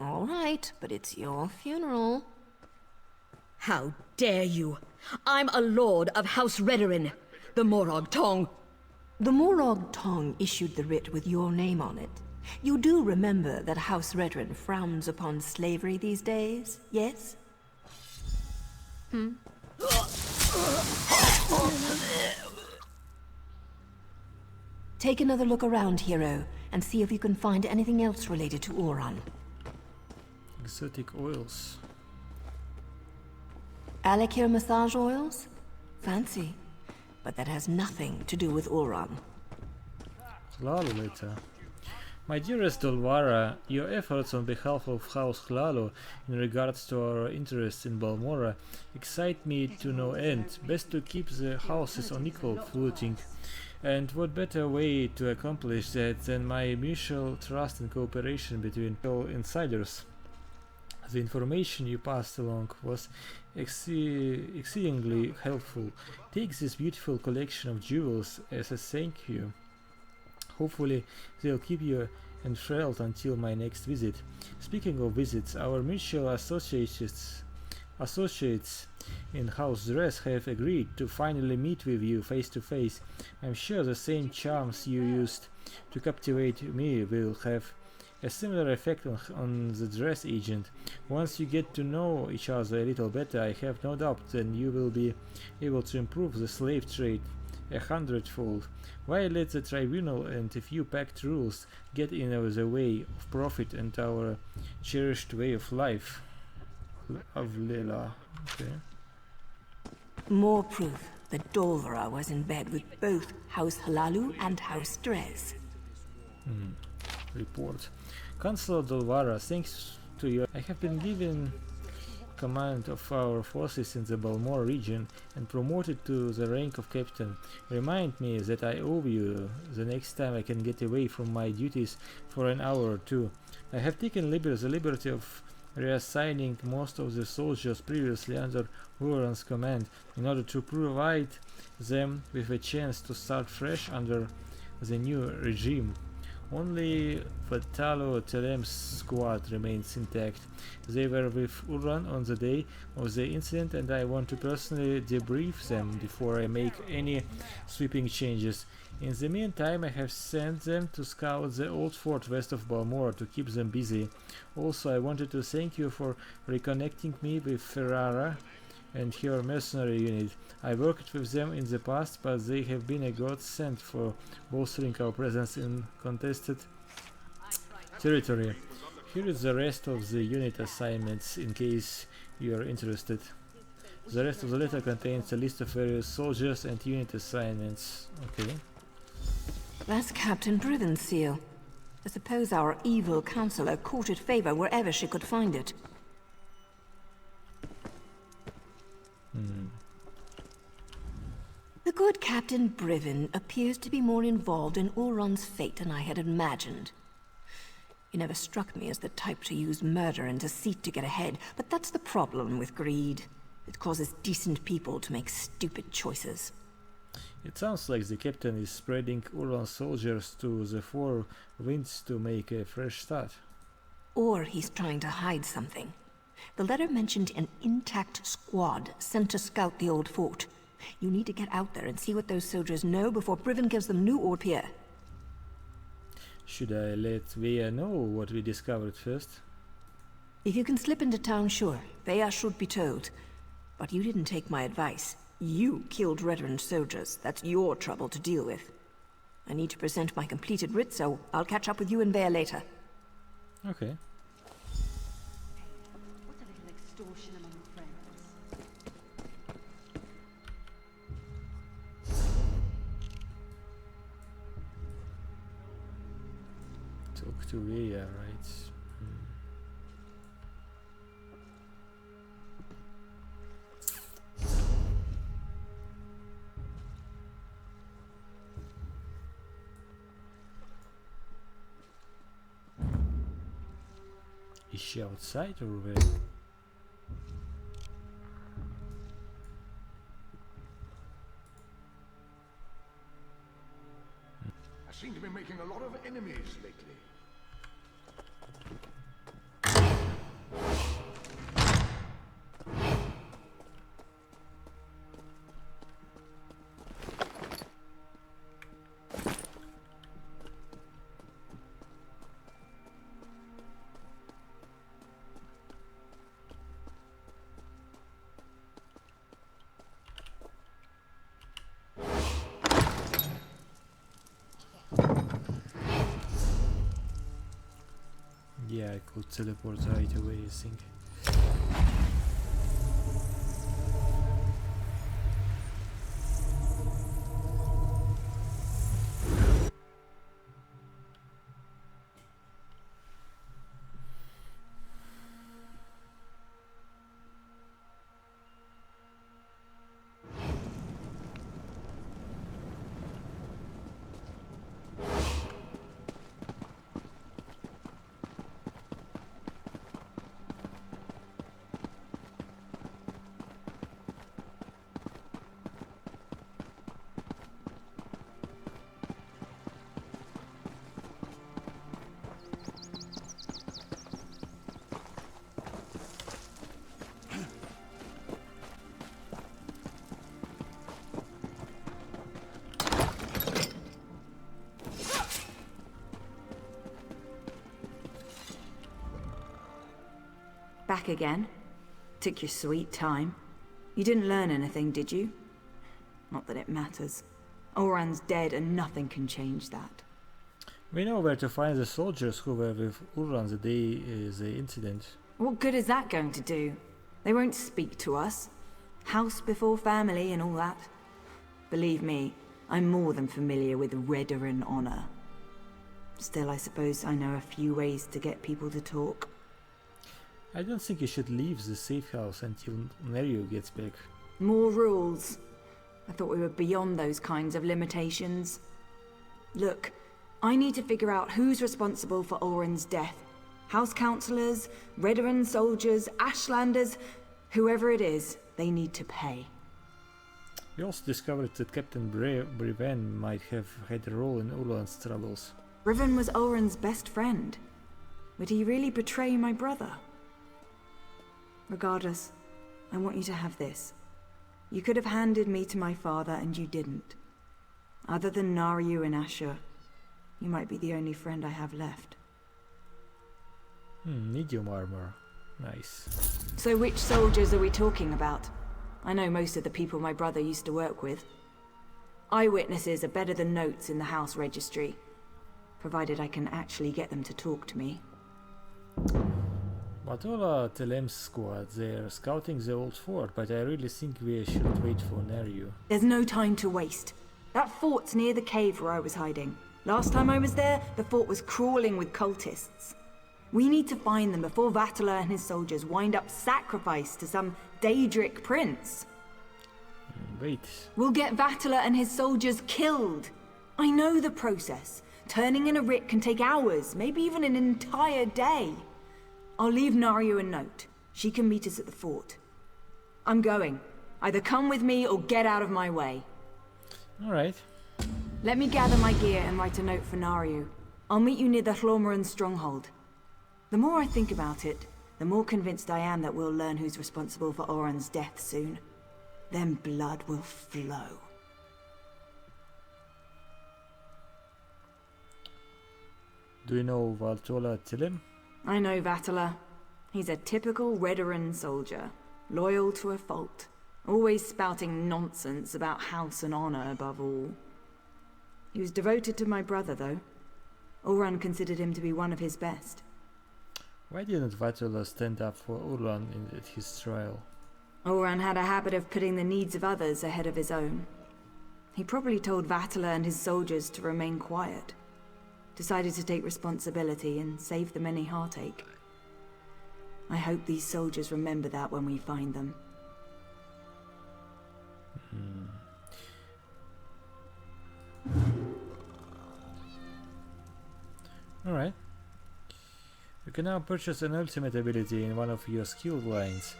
All right, but it's your funeral. How dare you! I'm a lord of House Redoran, the Morag Tong. The Morag Tong issued the writ with your name on it. You do remember that House Redoran frowns upon slavery these days, yes? Take another look around, hero, and see if you can find anything else related to Ulran. Exotic oils. Alakir massage oils? Fancy. but that has nothing to do with Ulran. Hlalu later. My dearest Dolvara, your efforts on behalf of House Hlalu in regards to our interests in Balmora excite me to no end. Best to keep the houses on equal footing. And what better way to accomplish that than my mutual trust and cooperation between all insiders? The information you passed along was exceedingly helpful. Take this beautiful collection of jewels as a thank you. Hopefully they'll keep you enthralled until my next visit. Speaking of visits, our mutual associates in House Dress have agreed to finally meet with you face to face. I'm sure the same charms you used to captivate me will have a similar effect on the Dress agent. Once you get to know each other a little better, I have no doubt then you will be able to improve the slave trade 100-fold. Why let the tribunal and a few packed rules get in the way of profit and our cherished way of life? Of Lela. Okay. More proof that Dolvara was in bed with both House Hlalu and House Dress. Report. Councillor Dolvara, thanks to you, I have been given command of our forces in the Balmor region and promoted to the rank of captain. Remind me that I owe you the next time I can get away from my duties for an hour or two. I have taken the liberty of reassigning most of the soldiers previously under Uran's command in order to provide them with a chance to start fresh under the new regime. Only Vatalo Telem's squad remains intact. They were with Uran on the day of the incident and I want to personally debrief them before I make any sweeping changes. In the meantime, I have sent them to scout the old fort west of Balmora to keep them busy. Also, I wanted to thank you for reconnecting me with Ferrara and her mercenary unit. I worked with them in the past, but they have been a godsend for bolstering our presence in contested territory. Here is the rest of the unit assignments in case you are interested. The rest of the letter contains a list of various soldiers and unit assignments. Okay. That's Captain Briven's seal. I suppose our evil counselor courted favor wherever she could find it. The good Captain Briven appears to be more involved in Ulron's fate than I had imagined. He never struck me as the type to use murder and deceit to get ahead, but that's the problem with greed. It causes decent people to make stupid choices. It sounds like the captain is spreading Ulron's soldiers to the four winds to make a fresh start. Or he's trying to hide something. The letter mentioned an intact squad sent to scout the old fort. You need to get out there and see what those soldiers know before Briven gives them new orders here. Should I let Vea know what we discovered first? If you can slip into town, sure. Vea should be told. But you didn't take my advice. You killed veteran soldiers. That's your trouble to deal with. I need to present my completed writ, so I'll catch up with you and Vea later. Okay. What a little extortion among friends. Talk to Vea, right? Is she outside or where? I seem to be making a lot of enemies lately. Yeah, I could teleport right away, I think. Back again. Took your sweet time. You didn't learn anything, did you? Not that it matters. Oran's dead and nothing can change that. We know where to find the soldiers who were with Uran the day the incident. What good is that going to do? They won't speak to us. House before family and all that. Believe me, I'm more than familiar with Redarin honor. Still, I suppose I know a few ways to get people to talk. I don't think you should leave the safe house until Nerio gets back. More rules. I thought we were beyond those kinds of limitations. Look, I need to figure out who's responsible for Oren's death. House councillors, Redarin soldiers, Ashlanders, whoever it is, they need to pay. We also discovered that Captain Breven might have had a role in Ulan's troubles. Breven was Oren's best friend. Would he really betray my brother? Regardless, I want you to have this. You could have handed me to my father and you didn't. Other than Naryu and Asher, you might be the only friend I have left. Medium armor. Nice. So which soldiers are we talking about? I know most of the people my brother used to work with. Eyewitnesses are better than notes in the house registry, provided I can actually get them to talk to me. Batola Telem's squad, they're scouting the old fort, but I really think we should wait for Nerio. There's no time to waste. That fort's near the cave where I was hiding. Last time I was there, the fort was crawling with cultists. We need to find them before Vatala and his soldiers wind up sacrificed to some Daedric prince. Wait. We'll get Vatala and his soldiers killed. I know the process. Turning in a writ can take hours, maybe even an entire day. I'll leave Naryu a note. She can meet us at the fort. I'm going. Either come with me or get out of my way. Alright. Let me gather my gear and write a note for Naryu. I'll meet you near the Hlormaran stronghold. The more I think about it, the more convinced I am that we'll learn who's responsible for Oran's death soon. Then blood will flow. Do you know Valtola Tillim? I know Vatala. He's a typical Redarin soldier, loyal to a fault, always spouting nonsense about house and honor above all. He was devoted to my brother, though. Oran considered him to be one of his best. Why didn't Vatula stand up for Ulan at his trial? Oran had a habit of putting the needs of others ahead of his own. He probably told Vatala and his soldiers to remain quiet. Decided to take responsibility and save them any heartache. I hope these soldiers remember that when we find them. Alright. You can now purchase an ultimate ability in one of your skill lines.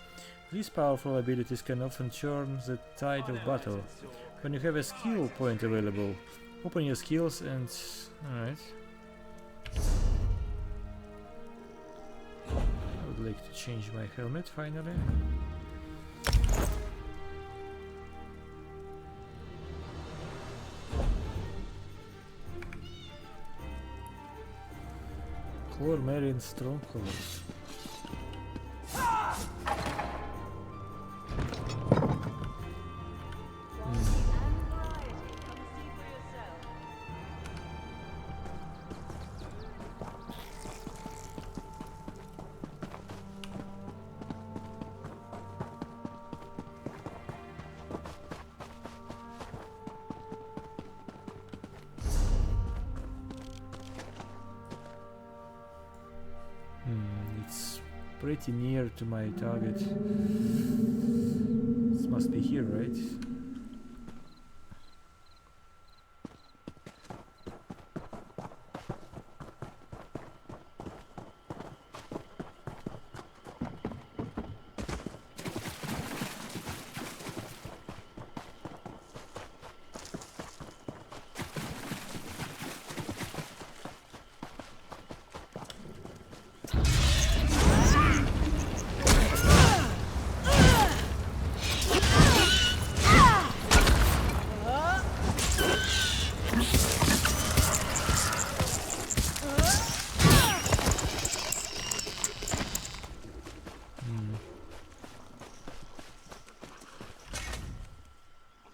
These powerful abilities can often turn the tide of battle. When you have a skill point available, open your skills and... Alright. I would like to change my helmet finally. Core Marine Strongholds. It's pretty near to my target. This must be here, right?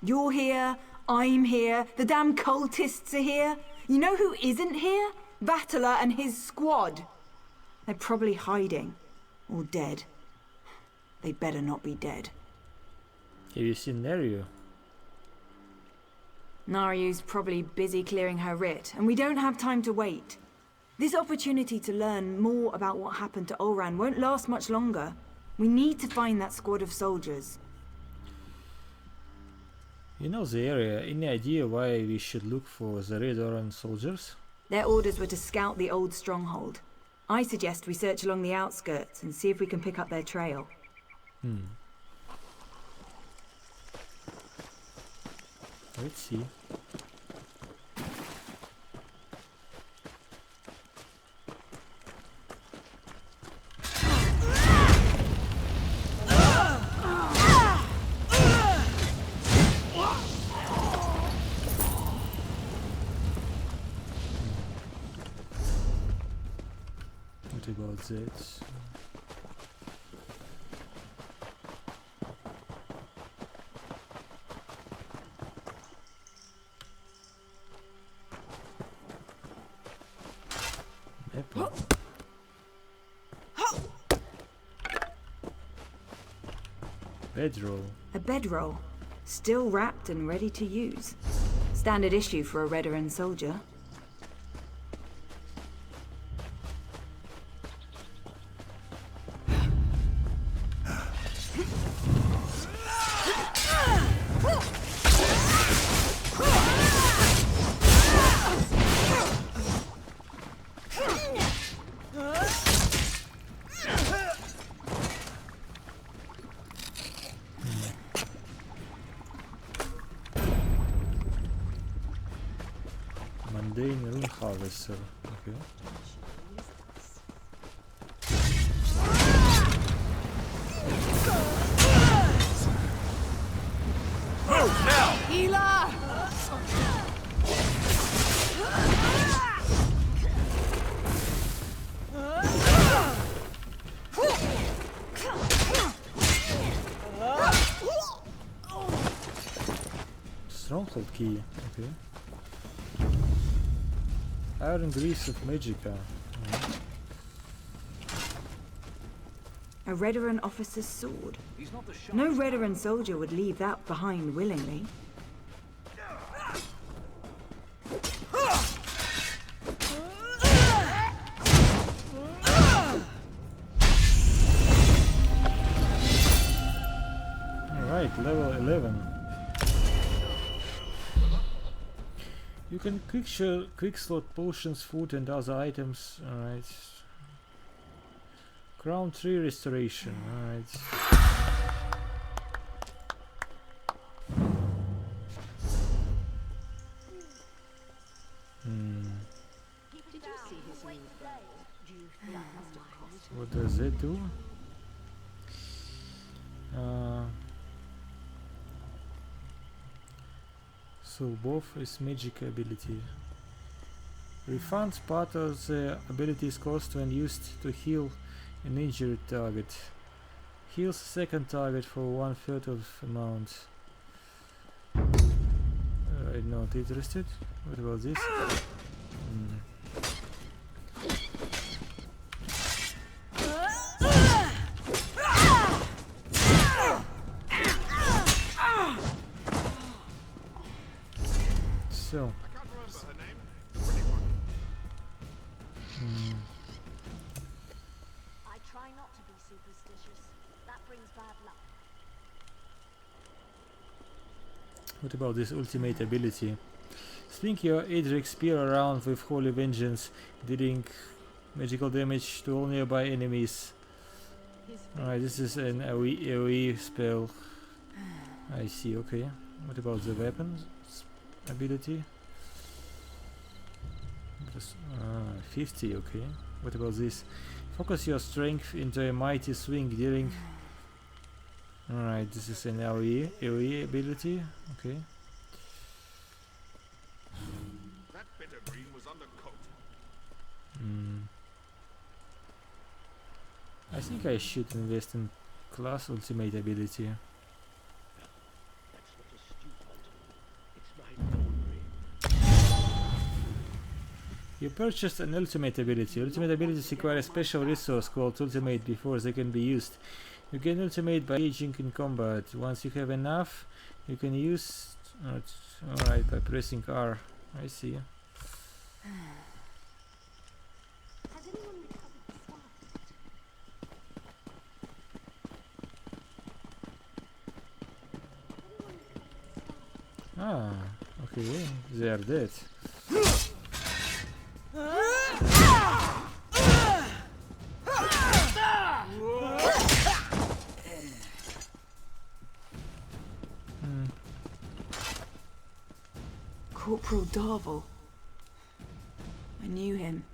You're here, I'm here, the damn cultists are here. You know who isn't here? Battler and his squad. They're probably hiding. Or dead. They better not be dead. Have you seen Neryu? Naryu's probably busy clearing her writ, and we don't have time to wait. This opportunity to learn more about what happened to Olran won't last much longer. We need to find that squad of soldiers. You know the area. Any idea why we should look for the Red Orange soldiers? Their orders were to scout the old stronghold. I suggest we search along the outskirts and see if we can pick up their trail. Let's see. What about that? Bedroll. A bedroll, still wrapped and ready to use. Standard issue for a Redoran soldier. Mundane rune harvester. Okay. Move now! Healer! Stronghold key. Okay. Iron Greaves of Magica. A Redoran officer's sword. No Redoran soldier would leave that behind willingly. Alright, level 11. You can quick slot potions, food and other items. Alright. Crown 3 restoration. Alright. What does it do? So both is magic ability. Refunds part of the ability's cost when used to heal an injured target. Heals a second target for 1/3 of amount. I'm not interested. What about this? So. I try not to be superstitious. That brings bad luck. What about this ultimate ability? Swing your Edric spear around with Holy Vengeance, dealing magical damage to all nearby enemies. Alright, this is an AoE spell. I see, okay. What about the weapon ability? 50, okay. What about this? Focus your strength into a mighty swing, dealing... Alright, this is an AoE ability, okay. That bit of green was undercoat. I think I should invest in class ultimate ability. purchased an ultimate ability. Ultimate abilities require a special resource called ultimate before they can be used. You gain ultimate by engaging in combat. Once you have enough, you can use... Alright, by pressing R. I see. Ah, okay, they are dead. Corporal Darvel. I knew him.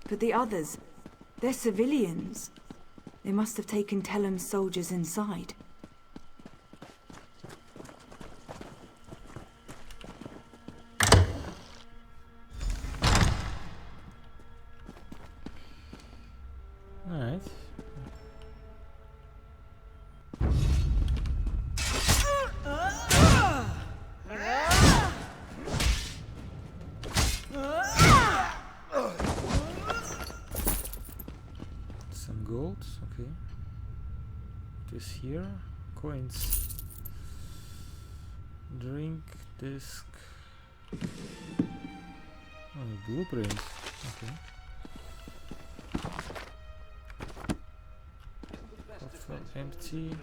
But the others, they're civilians. They must have taken Tellem's soldiers inside. Alright. Some gold, okay. It is here. Coins. Drink, disc. Oh, blueprint. Okay. Empty.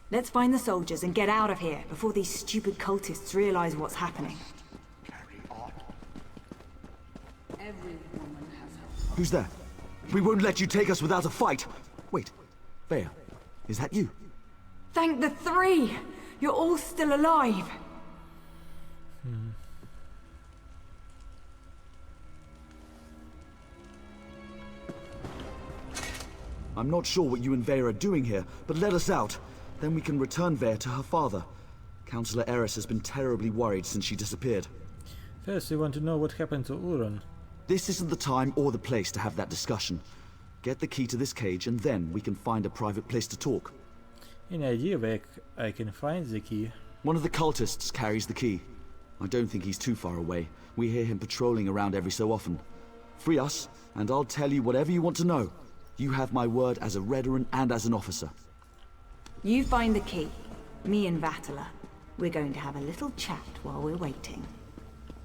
Let's find the soldiers and get out of here before these stupid cultists realize what's happening. Who's there? We won't let you take us without a fight. Wait, Vea, is that you? Thank the three! You're all still alive! I'm not sure what you and Vea are doing here, but let us out. Then we can return Vea to her father. Councillor Eris has been terribly worried since she disappeared. First, we want to know what happened to Ulron. This isn't the time or the place to have that discussion. Get the key to this cage and then we can find a private place to talk. Any idea where I can find the key? One of the cultists carries the key. I don't think he's too far away. We hear him patrolling around every so often. Free us, and I'll tell you whatever you want to know. You have my word as a Redoran and as an officer. You find the key. Me and Vatala. We're going to have a little chat while we're waiting.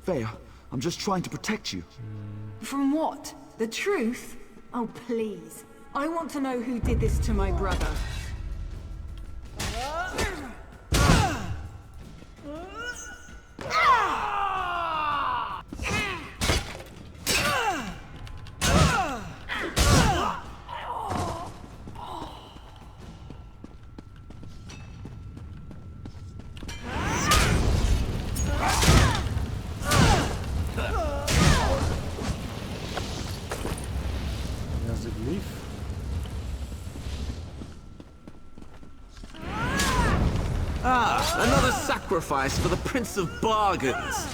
Vea, I'm just trying to protect you. From what? The truth? Oh, please. I want to know who did this to my brother. Another sacrifice for the Prince of Bargains.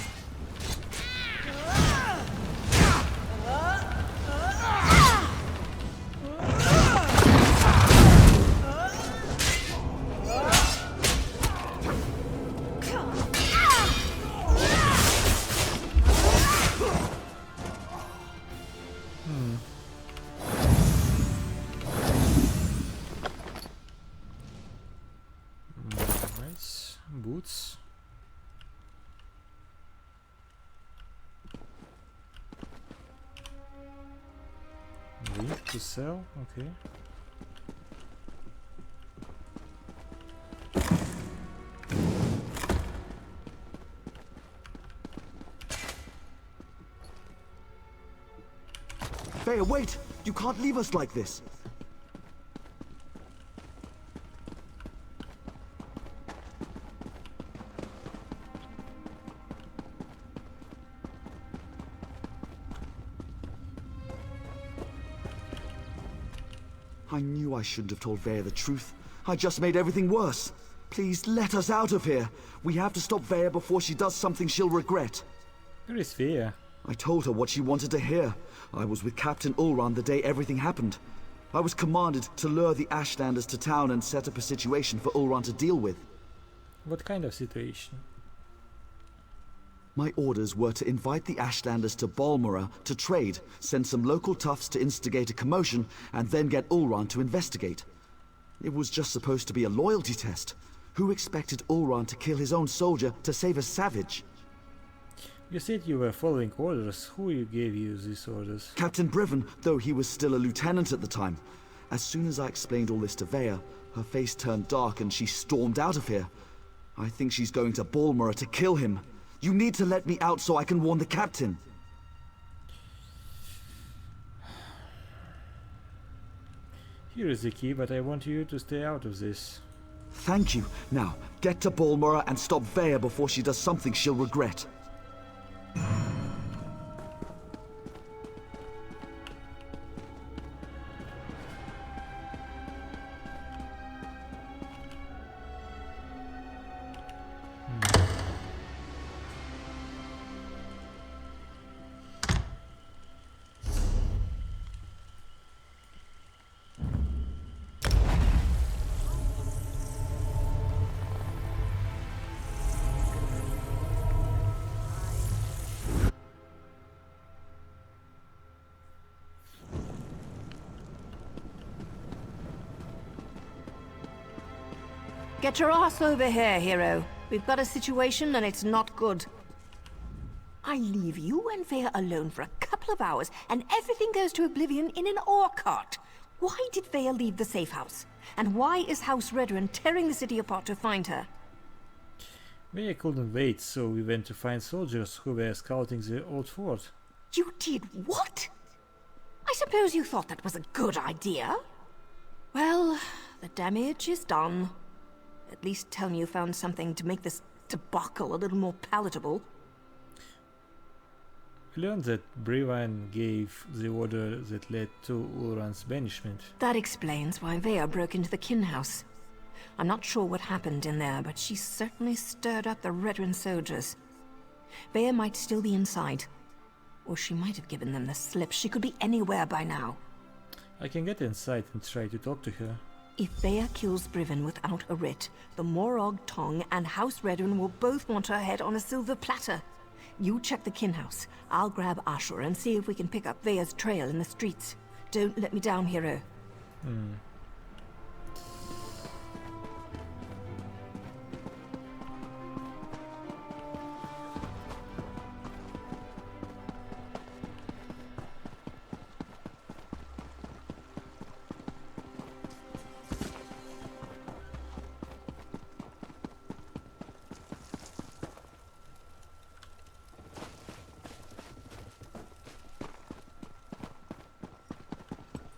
Boots. Link to sell, okay. Vea, wait! You can't leave us like this! I knew I shouldn't have told Vea the truth. I just made everything worse. Please, let us out of here. We have to stop Vea before she does something she'll regret. Where is Vea? I told her what she wanted to hear. I was with Captain Ulran the day everything happened. I was commanded to lure the Ashlanders to town and set up a situation for Ulran to deal with. What kind of situation? My orders were to invite the Ashlanders to Balmora to trade, send some local toughs to instigate a commotion, and then get Ulran to investigate. It was just supposed to be a loyalty test. Who expected Ulran to kill his own soldier to save a savage? You said you were following orders. Who gave you these orders? Captain Briven, though he was still a lieutenant at the time. As soon as I explained all this to Vea, her face turned dark and she stormed out of here. I think she's going to Balmora to kill him. You need to let me out so I can warn the captain. Here is the key, but I want you to stay out of this. Thank you. Now, get to Balmora and stop Vea before she does something she'll regret. Get your ass over here, hero. We've got a situation and it's not good. I leave you and Vea alone for a couple of hours and everything goes to oblivion in an ore cart. Why did Vea leave the safe house? And why is House Redren tearing the city apart to find her? Vea couldn't wait, so we went to find soldiers who were scouting the old fort. You did what? I suppose you thought that was a good idea? Well, the damage is done. At least tell me you found something to make this debacle a little more palatable. We learned that Brevine gave the order that led to Ulran's banishment. That explains why Vea broke into the kin house. I'm not sure what happened in there, but she certainly stirred up the Redren soldiers. Vea might still be inside. Or she might have given them the slip. She could be anywhere by now. I can get inside and try to talk to her. If Vea kills Briven without a writ, the Morag Tong and House Redren will both want her head on a silver platter. You check the kin house. I'll grab Ashur and see if we can pick up Vea's trail in the streets. Don't let me down, hero.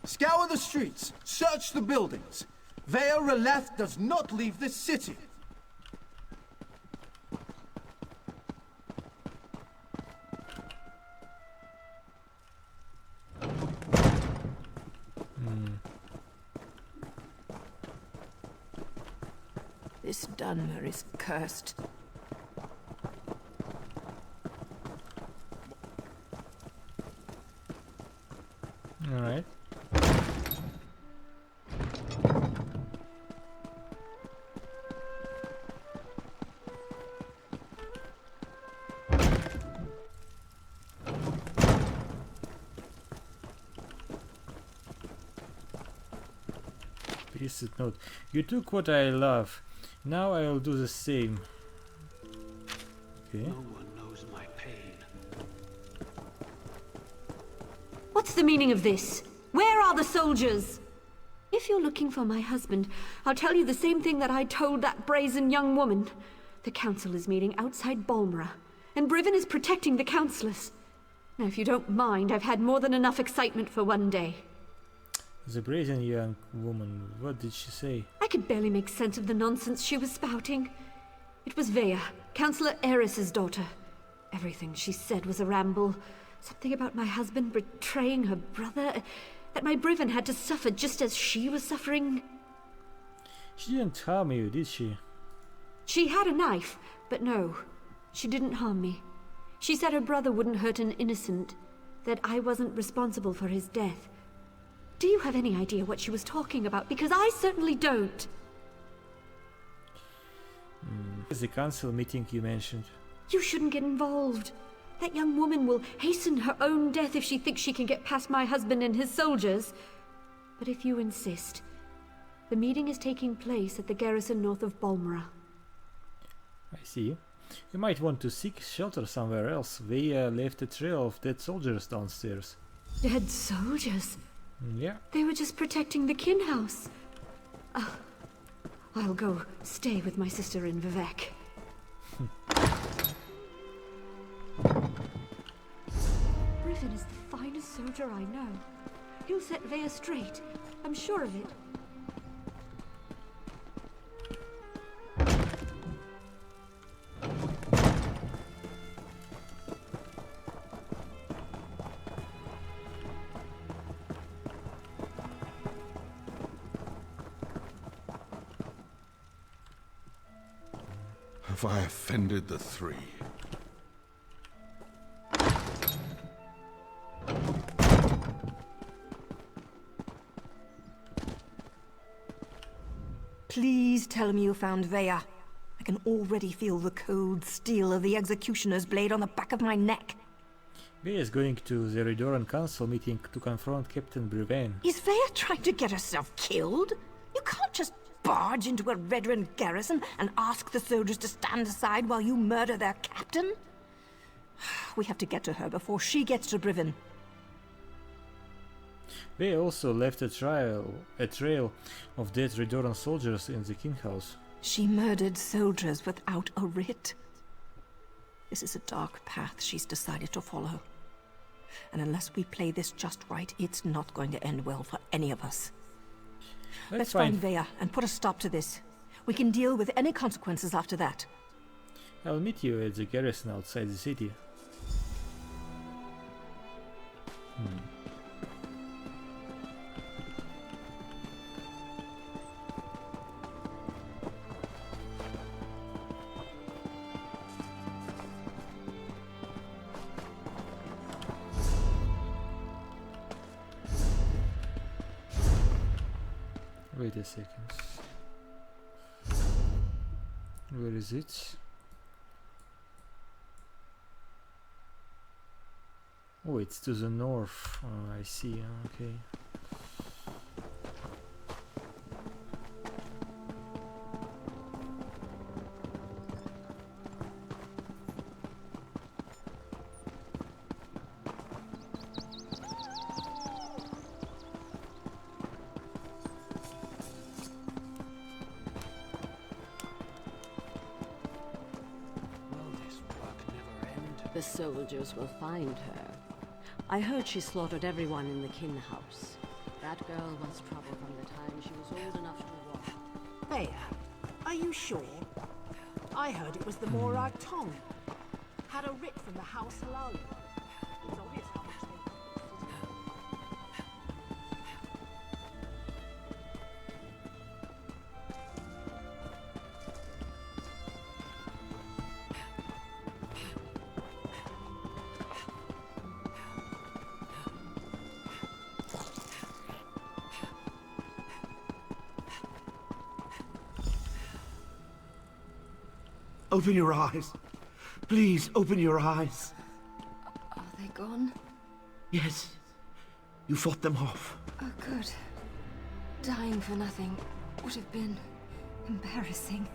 Scour the streets, search the buildings. Vea Releth does not leave this city. This Dunmer is cursed. All right. Pasted note. You took what I love. Now I will do the same. Okay. No one knows my pain. What's the meaning of this? Where are the soldiers? If you're looking for my husband, I'll tell you the same thing that I told that brazen young woman. The council is meeting outside Balmora, and Briven is protecting the councillors. Now, if you don't mind, I've had more than enough excitement for one day. The brazen young woman, what did she say? I could barely make sense of the nonsense she was spouting. It was Vea, Councillor Eris's daughter. Everything she said was a ramble. Something about my husband betraying her brother, that my Briven had to suffer just as she was suffering. She didn't harm you, did she? She had a knife, but no, she didn't harm me. She said her brother wouldn't hurt an innocent, that I wasn't responsible for his death. Do you have any idea what she was talking about? Because I certainly don't. The council meeting you mentioned. You shouldn't get involved. That young woman will hasten her own death if she thinks she can get past my husband and his soldiers. But if you insist, the meeting is taking place at the garrison north of Balmora. I see. You might want to seek shelter somewhere else. They left a trail of dead soldiers downstairs. Dead soldiers? Yeah. They were just protecting the kin house. I'll go stay with my sister in Vivek. Griffin is the finest soldier I know. He'll set Vea straight. I'm sure of it. Have I offended the three? Please tell me you found Vea. I can already feel the cold steel of the executioner's blade on the back of my neck. Vea is going to the Redoran Council meeting to confront Captain Brevan. Is Vea trying to get herself killed? You can't just barge into a Redoran garrison and ask the soldiers to stand aside while you murder their captain? We have to get to her before she gets to Briven. Vea also left a trail of dead Redoran soldiers in the king house. She murdered soldiers without a writ. This is a dark path she's decided to follow. And unless we play this just right, it's not going to end well for any of us. Let's find Vea and put a stop to this. We can deal with any consequences after that. I'll meet you at the garrison outside the city. Wait a second. Where is it? Oh, it's to the north. Oh, I see. Okay. The soldiers will find her. I heard she slaughtered everyone in the kin house. That girl was trouble from the time she was old enough to walk. Vea, are you sure? I heard it was the Morag Tong. Had a writ from the House Halal. It's obvious how much they... Open your eyes. Please, open your eyes. Are they gone? Yes. You fought them off. Oh, good. Dying for nothing would have been embarrassing.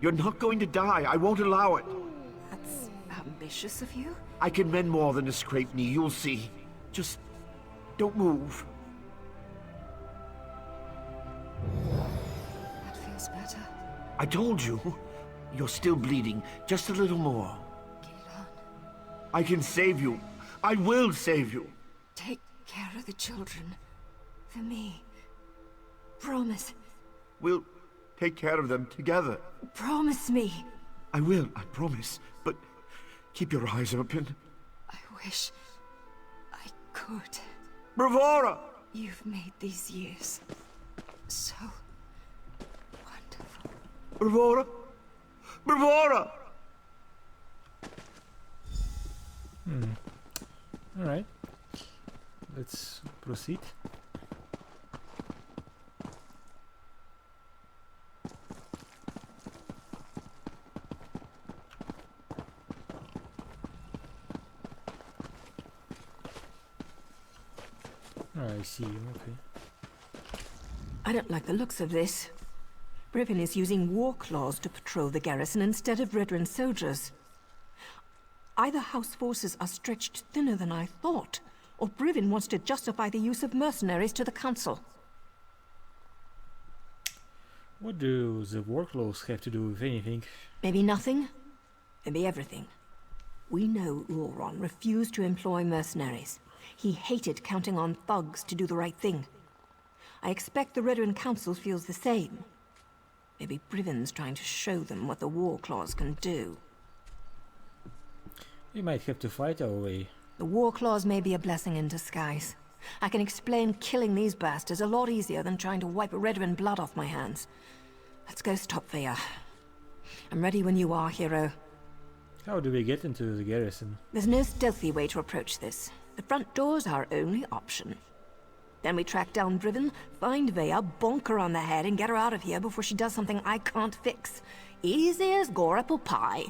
You're not going to die. I won't allow it. That's ambitious of you. I can mend more than a scraped knee. You'll see. Just don't move. That feels better. I told you. You're still bleeding. Just a little more. I can save you. I will save you. Take care of the children. For me. Promise. We'll take care of them together. Promise me. I will, I promise. But keep your eyes open. I wish I could. Bravura! You've made these years so wonderful. Bravura! Bravura! Alright. Let's proceed. I see. Okay. I don't like the looks of this. Brivin is using war claws to patrol the garrison instead of veteran soldiers. Either House forces are stretched thinner than I thought, or Brivin wants to justify the use of mercenaries to the council. What do the workloads have to do with anything? Maybe nothing, maybe everything. We know Ulron refused to employ mercenaries. He hated counting on thugs to do the right thing. I expect the Redoran Council feels the same. Maybe Brivin's trying to show them what the war claws can do. We might have to fight our way. The war claws may be a blessing in disguise. I can explain killing these bastards a lot easier than trying to wipe Redoran blood off my hands. Let's go stop Vea. I'm ready when you are, hero. How do we get into the garrison? There's no stealthy way to approach this. The front door's our only option. Then we track down Brivin, find Vea, bonk her on the head, and get her out of here before she does something I can't fix. Easy as gore apple pie.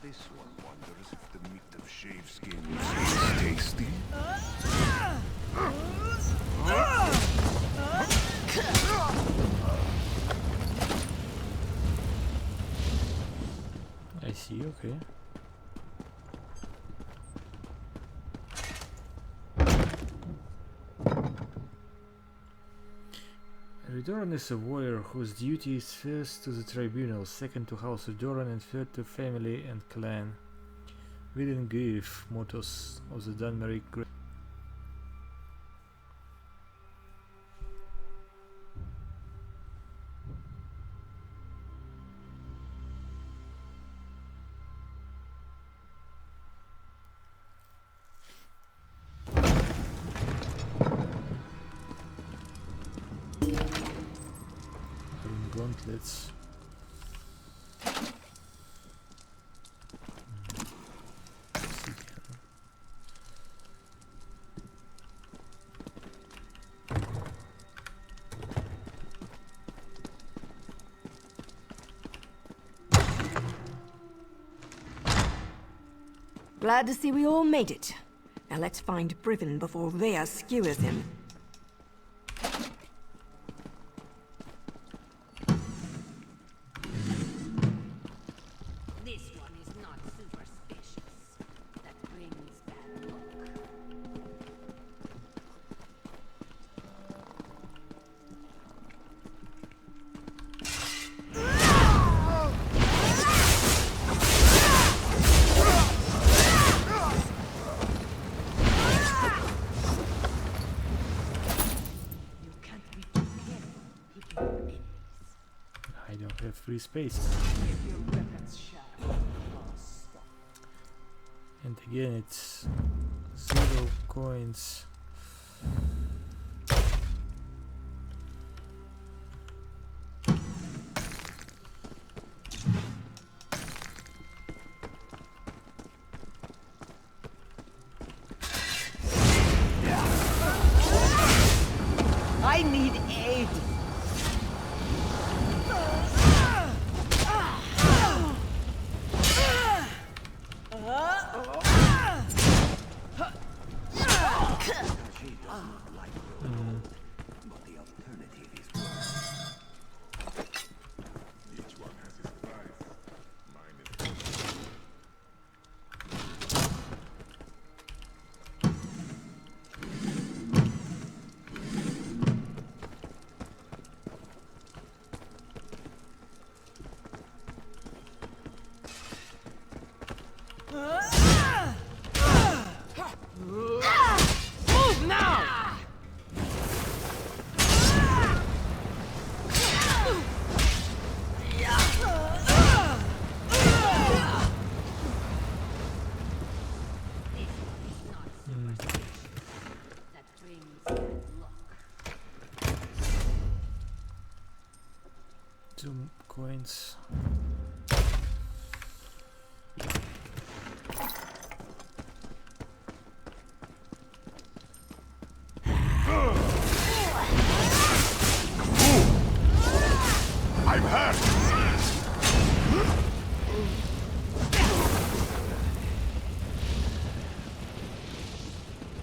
This one wonders if the meat of shaveskin is tasty. I see, okay. Redoran is a warrior whose duty is first to the tribunal, second to House Redoran, and third to family and clan. Within Grief, mottos of the Dunmeric Great. Gauntlets. Glad to see we all made it. Now let's find Brivin before Vea skewers him. Free space. And again it's 0 coins. I need aid. Two coins. I'm hurt!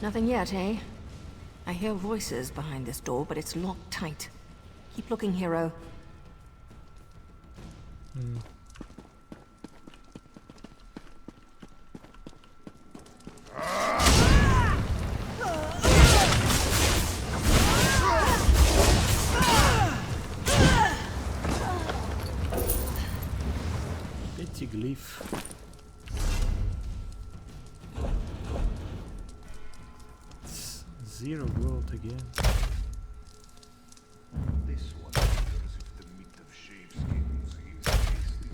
Nothing yet, eh? I hear voices behind this door, but it's locked tight. Keep looking, hero. Big leaf. It's 0 gold again. This one appears if the meat of sheepskins is tasty.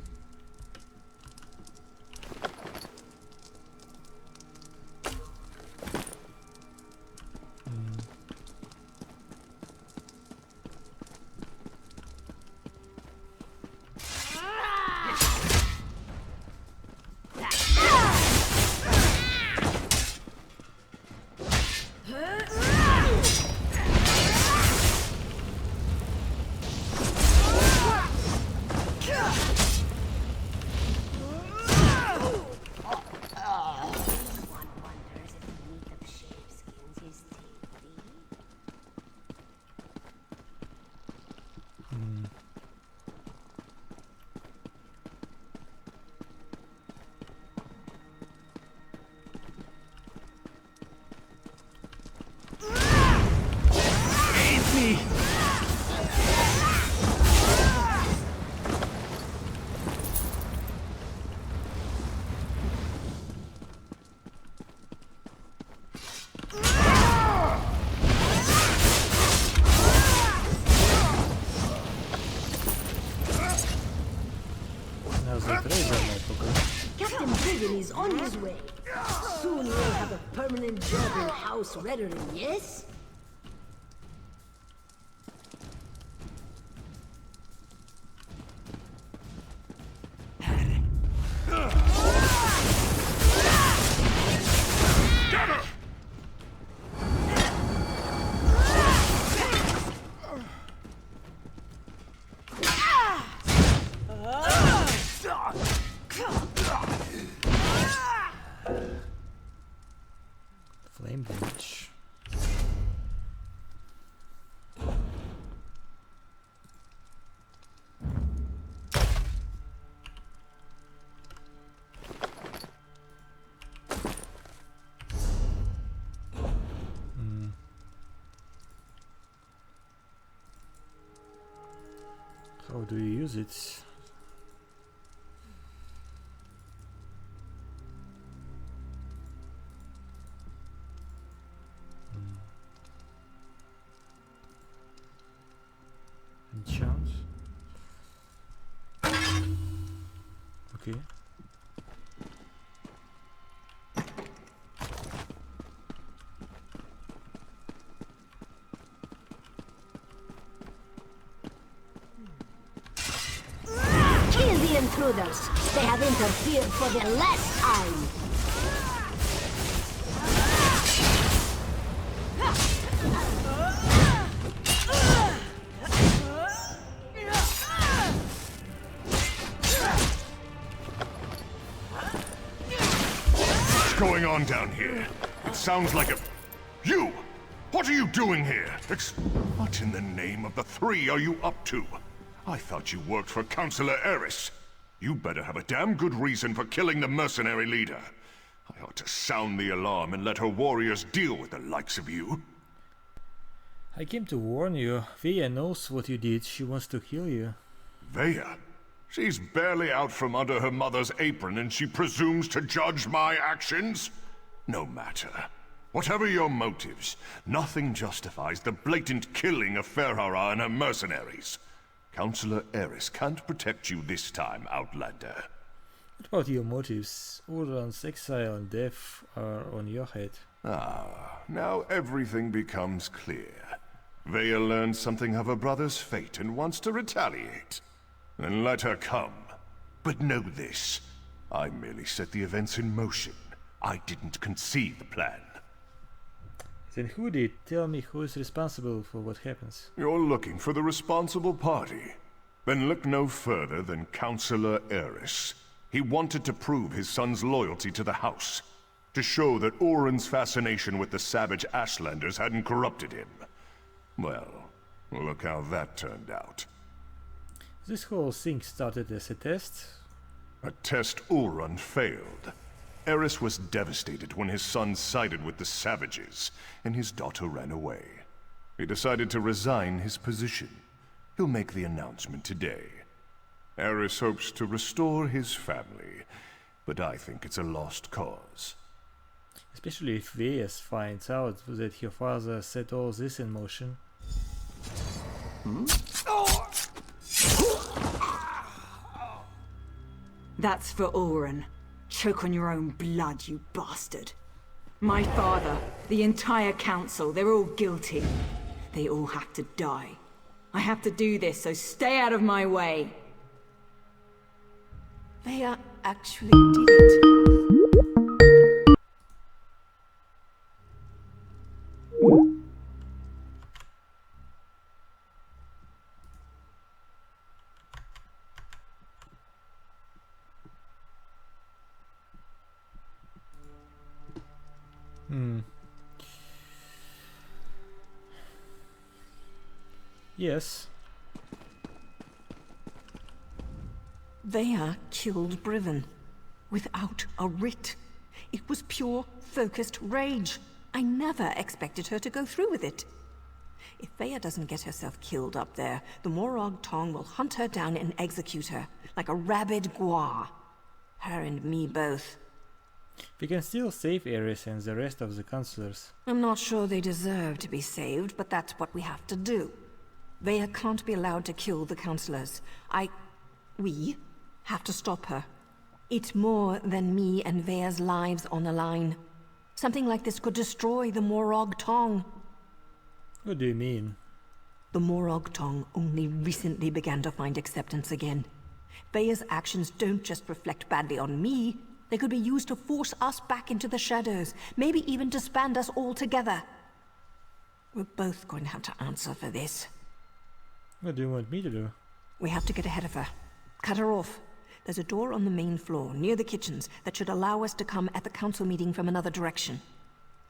Captain Brigham is on his way. Soon we'll have a permanent job in House Redderin, yes? Flame damage. How do you use it? Enchant. Okay. Kill the intruders! They have interfered for the last time! What's going on down here? It sounds like a... You! What are you doing here? What in the name of the three are you up to? I thought you worked for Councillor Eris. You better have a damn good reason for killing the mercenary leader. I ought to sound the alarm and let her warriors deal with the likes of you. I came to warn you. Via knows what you did. She wants to kill you. Vea? She's barely out from under her mother's apron and she presumes to judge my actions? No matter. Whatever your motives, nothing justifies the blatant killing of Ferhara and her mercenaries. Councillor Eris can't protect you this time, Outlander. What about your motives? Uran's exile and death are on your head. Ah, now everything becomes clear. Vea learned something of her brother's fate and wants to retaliate. Then let her come. But know this. I merely set the events in motion. I didn't conceive the plan. Then who did? Tell me who is responsible for what happens. You're looking for the responsible party. Then look no further than Councillor Eris. He wanted to prove his son's loyalty to the house. To show that Oren's fascination with the savage Ashlanders hadn't corrupted him. Well, look how that turned out. This whole thing started as a test? A test Oren failed. Eris was devastated when his son sided with the savages, and his daughter ran away. He decided to resign his position. He'll make the announcement today. Eris hopes to restore his family, but I think it's a lost cause. Especially if Veas finds out that her father set all this in motion. That's for Oren. Choke on your own blood, you bastard. My father, the entire council, they're all guilty. They all have to die. I have to do this, so stay out of my way. Vea actually did it. Yes. Vea killed Briven. Without a writ. It was pure, focused rage. I never expected her to go through with it. If Vea doesn't get herself killed up there, the Morag Tong will hunt her down and execute her, like a rabid gua. Her and me both. We can still save Eris and the rest of the councillors. I'm not sure they deserve to be saved, but that's what we have to do. Vea can't be allowed to kill the councillors. We have to stop her. It's more than me and Vea's lives on the line. Something like this could destroy the Morag Tong. What do you mean? The Morag Tong only recently began to find acceptance again. Vea's actions don't just reflect badly on me. They could be used to force us back into the shadows, maybe even disband us all together. We're both going to have to answer for this. What do you want me to do? We have to get ahead of her. Cut her off. There's a door on the main floor, near the kitchens, that should allow us to come at the council meeting from another direction.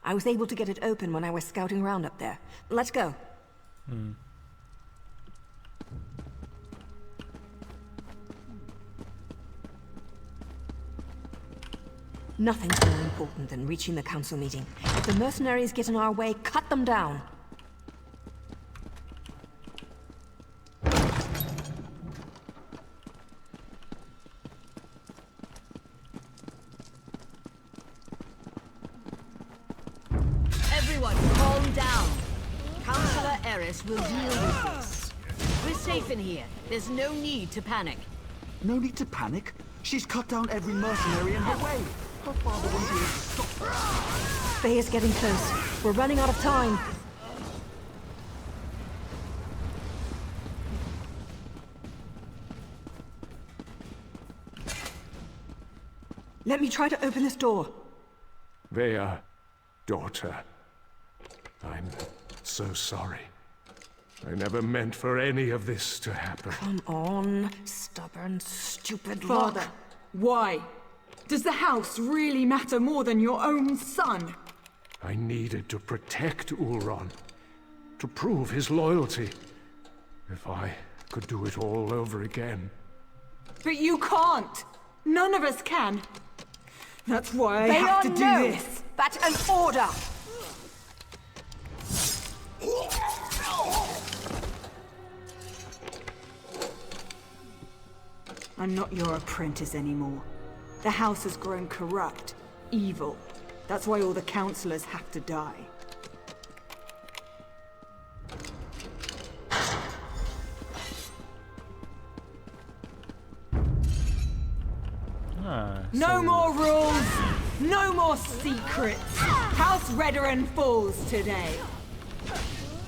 I was able to get it open when I was scouting around up there. Let's go. Nothing's more important than reaching the council meeting. If the mercenaries get in our way, cut them down. Everyone, calm down. Councillor Eris will deal with this. We're safe in here. There's no need to panic. No need to panic? She's cut down every mercenary in her way. Her father won't be able to stop her. Faye is getting close. We're running out of time. Let me try to open this door. Vea, daughter. I'm so sorry. I never meant for any of this to happen. Come on, stubborn, stupid Father, lock. why? Does the house really matter more than your own son? I needed to protect Ulron, to prove his loyalty. If I could do it all over again. But you can't! None of us can! That's why I have to do this! That's an order! I'm not your apprentice anymore. The house has grown corrupt, evil. That's why all the councillors have to die. No more rules! No more secrets! House Redoran falls today!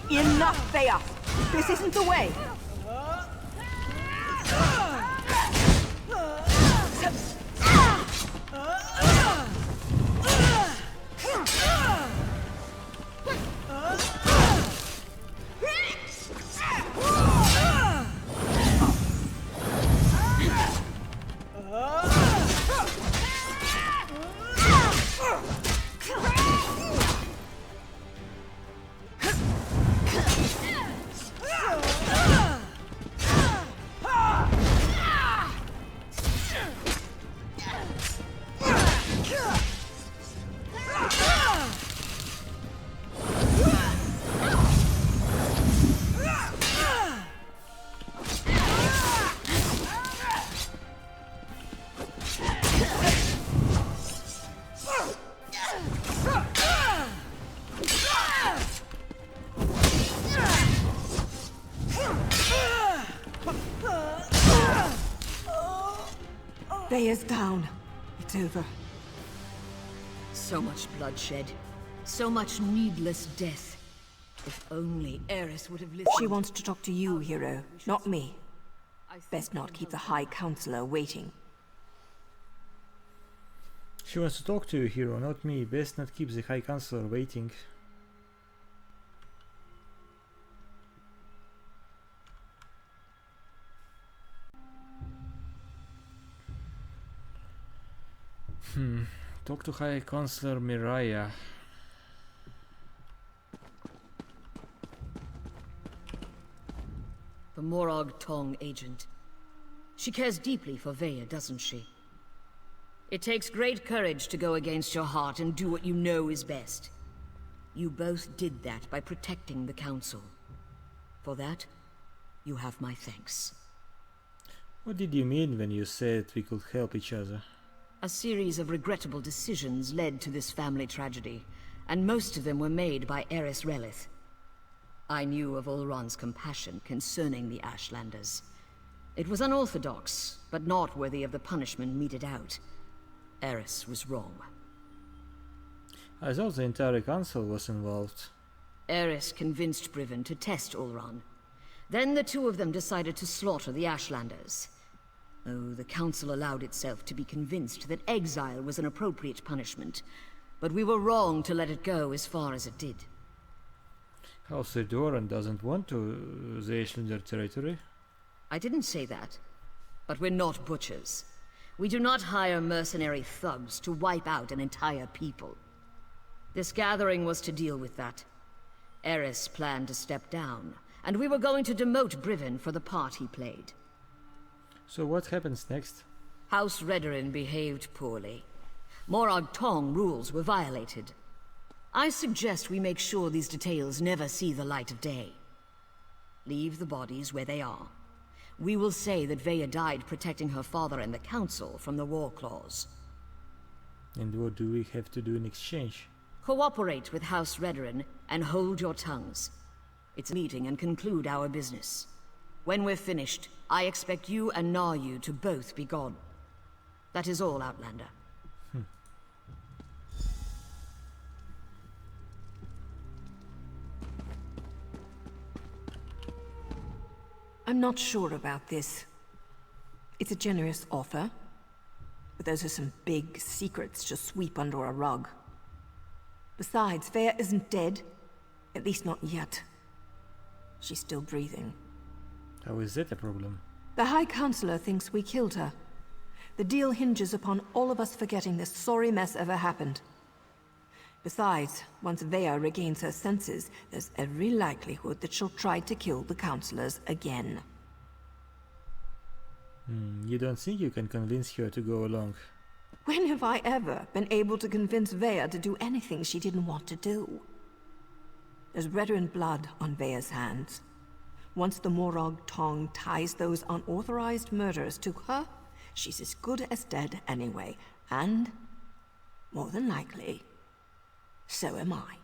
Enough, Thea! This isn't the way! Thea's down. It's over. So much bloodshed. So much needless death. If only Eris would have listened. She wants to talk to you, hero, not me. Best not keep the High Counselor waiting. She wants to talk to you, hero, not me. Best not keep the High Counselor waiting. Talk to High Counselor Miraya. The Morag Tong agent. She cares deeply for Veya, doesn't she? It takes great courage to go against your heart and do what you know is best. You both did that by protecting the Council. For that, you have my thanks. What did you mean when you said we could help each other? A series of regrettable decisions led to this family tragedy, and most of them were made by Eris Relith. I knew of Ulron's compassion concerning the Ashlanders. It was unorthodox, but not worthy of the punishment meted out. Eris was wrong. I thought the entire council was involved. Eris convinced Briven to test Ulron. Then the two of them decided to slaughter the Ashlanders. Oh, the council allowed itself to be convinced that exile was an appropriate punishment, but we were wrong to let it go as far as it did. House Doran doesn't want to the Ashlander territory. I didn't say that, but we're not butchers. We do not hire mercenary thugs to wipe out an entire people. This gathering was to deal with that. Eris planned to step down, and we were going to demote Briven for the part he played. So what happens next? House Redoran behaved poorly. Morag Tong rules were violated. I suggest we make sure these details never see the light of day. Leave the bodies where they are. We will say that Veya died protecting her father and the Council from the War Claws. And what do we have to do in exchange? Cooperate with House Redoran and hold your tongues. It's a meeting and conclude our business. When we're finished, I expect you and Naryu to both be gone. That is all, Outlander. I'm not sure about this. It's a generous offer, but those are some big secrets to sweep under a rug. Besides, Veya isn't dead. At least not yet. She's still breathing. How is that a problem? The High Counselor thinks we killed her. The deal hinges upon all of us forgetting this sorry mess ever happened. Besides, once Veya regains her senses, there's every likelihood that she'll try to kill the Counselors again. You don't think you can convince her to go along? When have I ever been able to convince Veya to do anything she didn't want to do? There's Redoran blood on Veya's hands. Once the Morag Tong ties those unauthorized murders to her, she's as good as dead anyway, and, more than likely, so am I.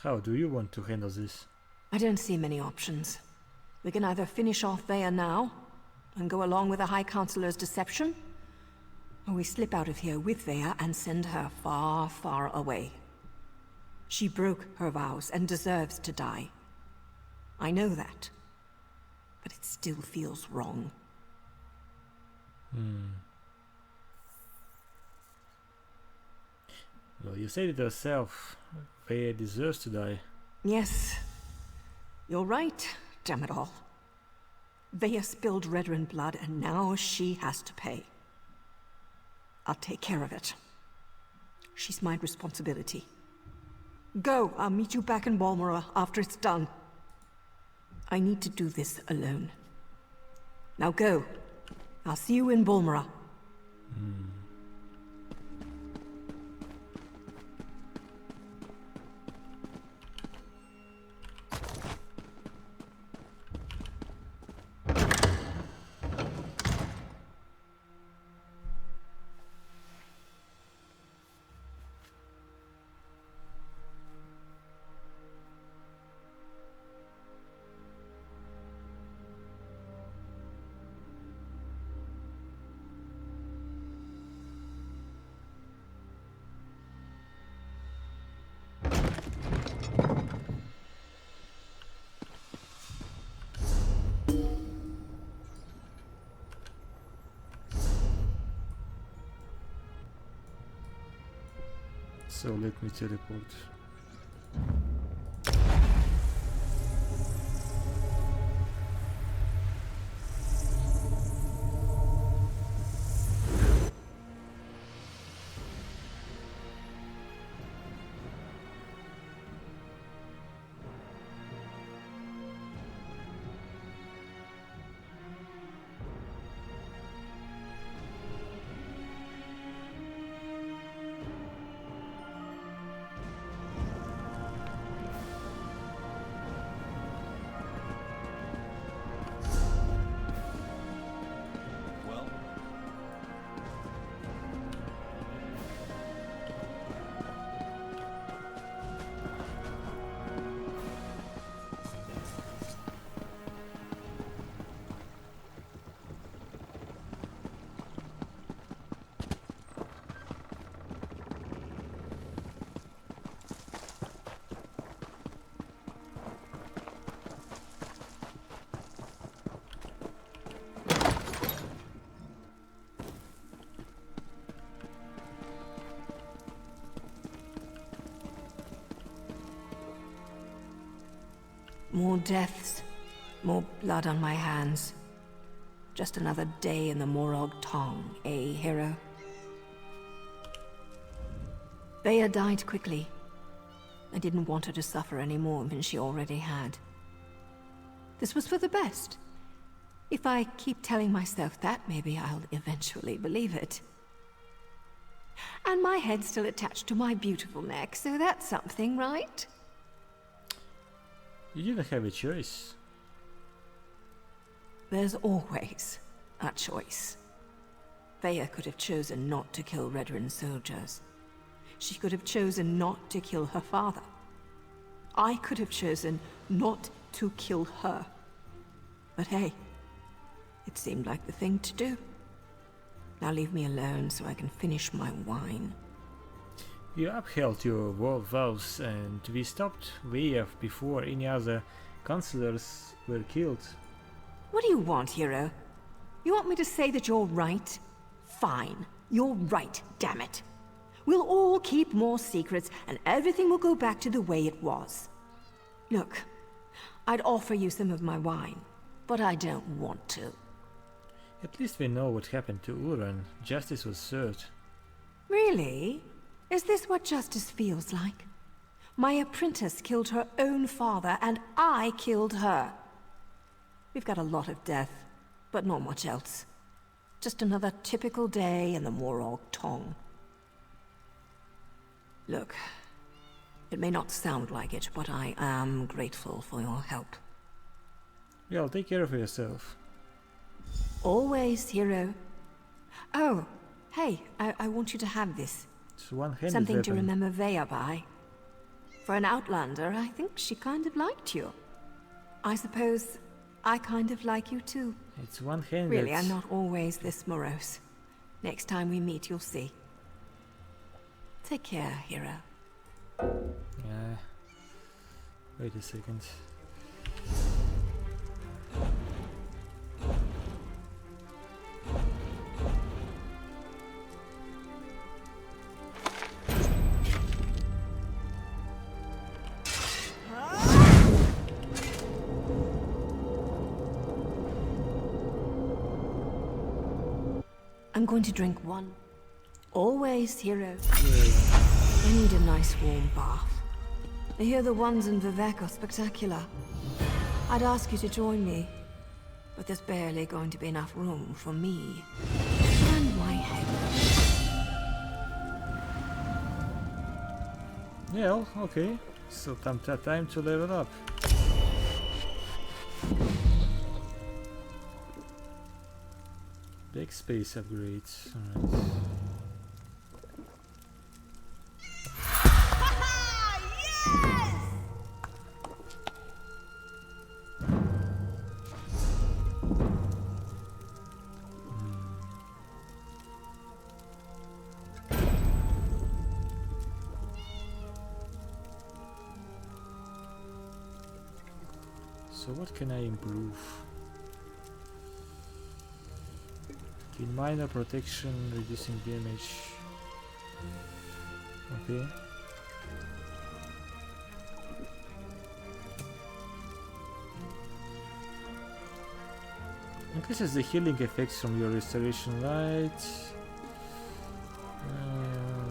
How do you want to handle this? I don't see many options. We can either finish off Veya now, and go along with the High Counselor's deception, We slip out of here with Vea and send her far, far away. She broke her vows and deserves to die. I know that. But it still feels wrong. Well, you said it yourself. Vea deserves to die. Yes. You're right, damn it all. Vea spilled Redoran blood and now she has to pay. I'll take care of it. She's my responsibility. Go, I'll meet you back in Balmora after it's done. I need to do this alone. Now go. I'll see you in Balmora. So let me teleport. More deaths, more blood on my hands. Just another day in the Morag Tong, eh, hero? Vea died quickly. I didn't want her to suffer any more than she already had. This was for the best. If I keep telling myself that, maybe I'll eventually believe it. And my head's still attached to my beautiful neck, so that's something, right? You didn't have a choice. There's always a choice. Vea could have chosen not to kill Redoran soldiers. She could have chosen not to kill her father. I could have chosen not to kill her. But hey, it seemed like the thing to do. Now leave me alone so I can finish my wine. You upheld your war vows and we stopped Vea before any other counselors were killed. What do you want, hero? You want me to say that you're right? Fine. You're right, damn it. We'll all keep more secrets and everything will go back to the way it was. Look, I'd offer you some of my wine, but I don't want to. At least we know what happened to Uran. Justice was served. Really? Is this what justice feels like? My apprentice killed her own father, and I killed her. We've got a lot of death, but not much else. Just another typical day in the Morag Tong. Look, it may not sound like it, but I am grateful for your help. Well, take care of yourself. Always, hero. Oh, hey, I want you to have this. It's one-handed Something weapon. to remember Vea by. For an outlander, I think she kind of liked you. I suppose I kind of like you too. It's one-handed. Really, I'm not always this morose. Next time we meet, you'll see. Take care, hero. Yeah. Wait a second. I'm going to drink one. Always, hero. I need a nice warm bath. I hear the ones in Vivek are spectacular. I'd ask you to join me, but there's barely going to be enough room for me and my head. Yeah, okay. So time to level up. Backspace upgrades. Alright. So what can I improve? In minor protection, reducing damage. Okay. Increases the healing effects from your restoration light.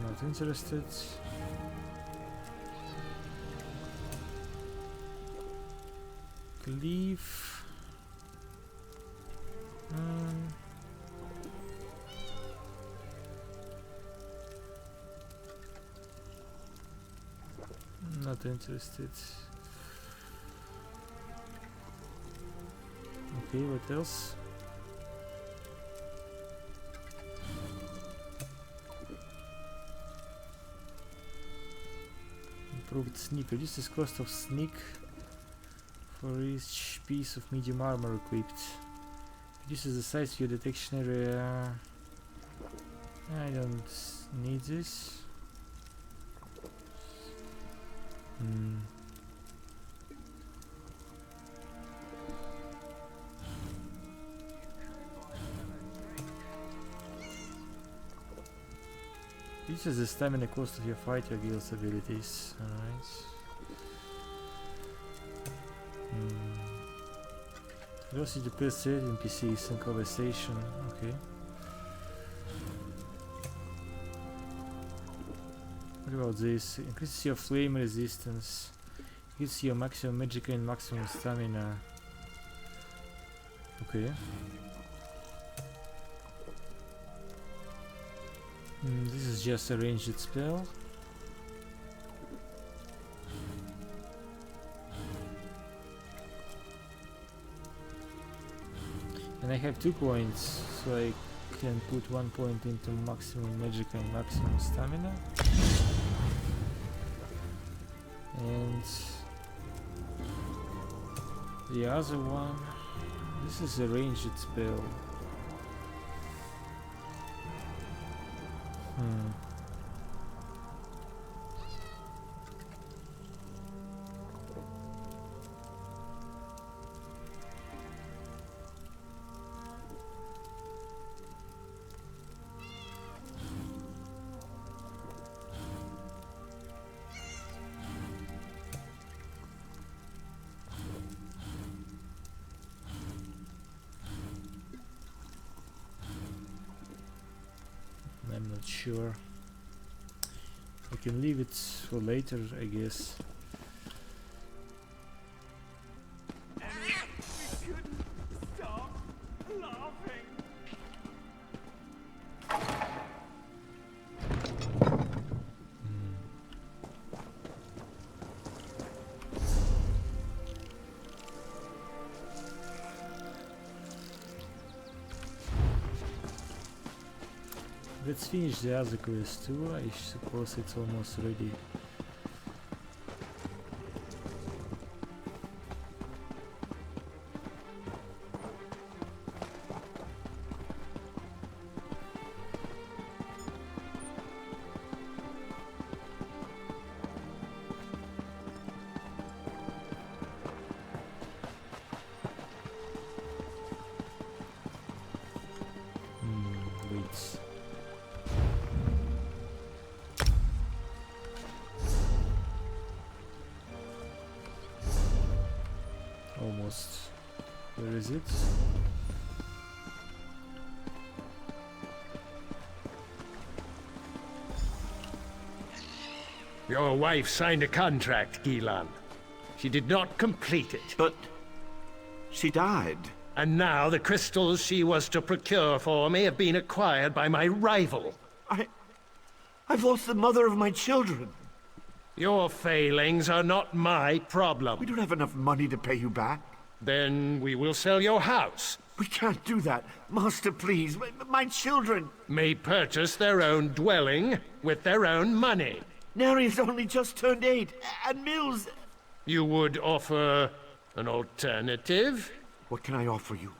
Not interested. Cleave. Not interested. Okay, what else? Improved sneak. Reduces cost of sneak for each piece of medium armor equipped. Reduces the size of your detection area. I don't need this. This is the stamina cost of your fighter guild's abilities. Alright. Velocity to press certain NPCs in conversation. Okay. What about this? Increases your flame resistance. Gives you maximum magic and maximum stamina. Okay. This is just a ranged spell. And I have 2 points, so I can put 1 point into maximum magic and maximum stamina. And the other one, this is a ranged spell. I'm not sure. I can leave it for later, I guess. Let's finish the other quest too. I suppose it's almost ready. lost. Where is it? Your wife signed a contract, Gilan. She did not complete it. But she died. And now the crystals she was to procure for me have been acquired by my rival. I've lost the mother of my children. Your failings are not my problem. We don't have enough money to pay you back. Then we will sell your house. We can't do that. Master, please. My children may purchase their own dwelling with their own money. Neri's only just turned 8, and Mills... You would offer an alternative? What can I offer you?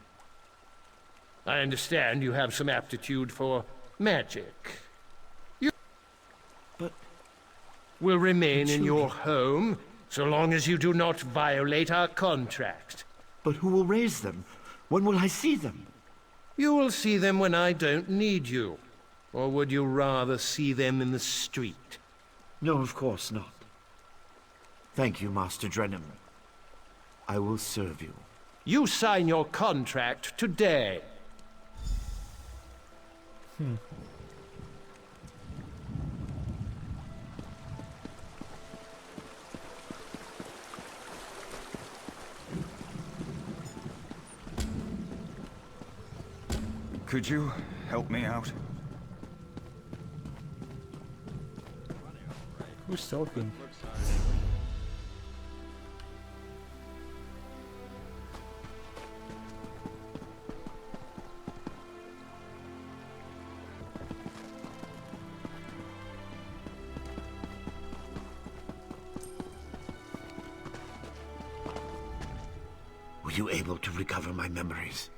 I understand you have some aptitude for magic. You will remain in your home so long as you do not violate our contract. But who will raise them? When will I see them? You will see them when I don't need you. Or would you rather see them in the street? No, of course not. Thank you, Master Drenham. I will serve you. You sign your contract today. Could you help me out? Who's talking? Were you able to recover my memories?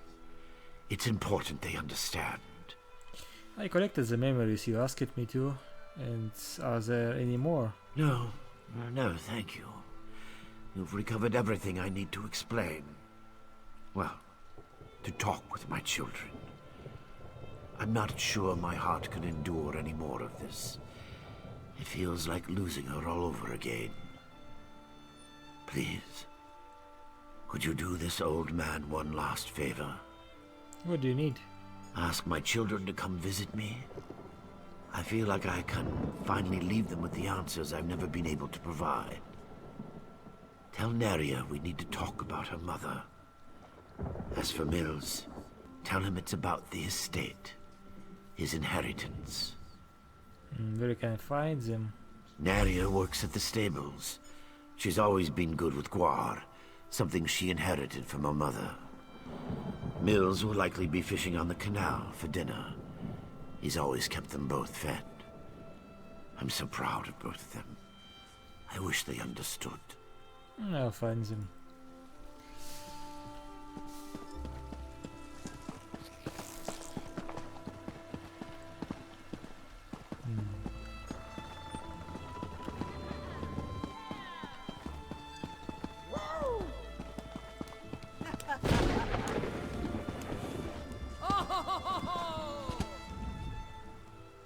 It's important they understand. I collected the memories you asked me to, and are there any more? No, thank you. You've recovered everything I need to explain. Well, to talk with my children. I'm not sure my heart can endure any more of this. It feels like losing her all over again. Please, could you do this old man one last favor? What do you need? Ask my children to come visit me. I feel like I can finally leave them with the answers I've never been able to provide. Tell Neria we need to talk about her mother. As for Mills, tell him it's about the estate. His inheritance. Where can I find them? Neria works at the stables. She's always been good with guar, something she inherited from her mother. Mills will likely be fishing on the canal for dinner. He's always kept them both fed. I'm so proud of both of them. I wish they understood. I'll find them.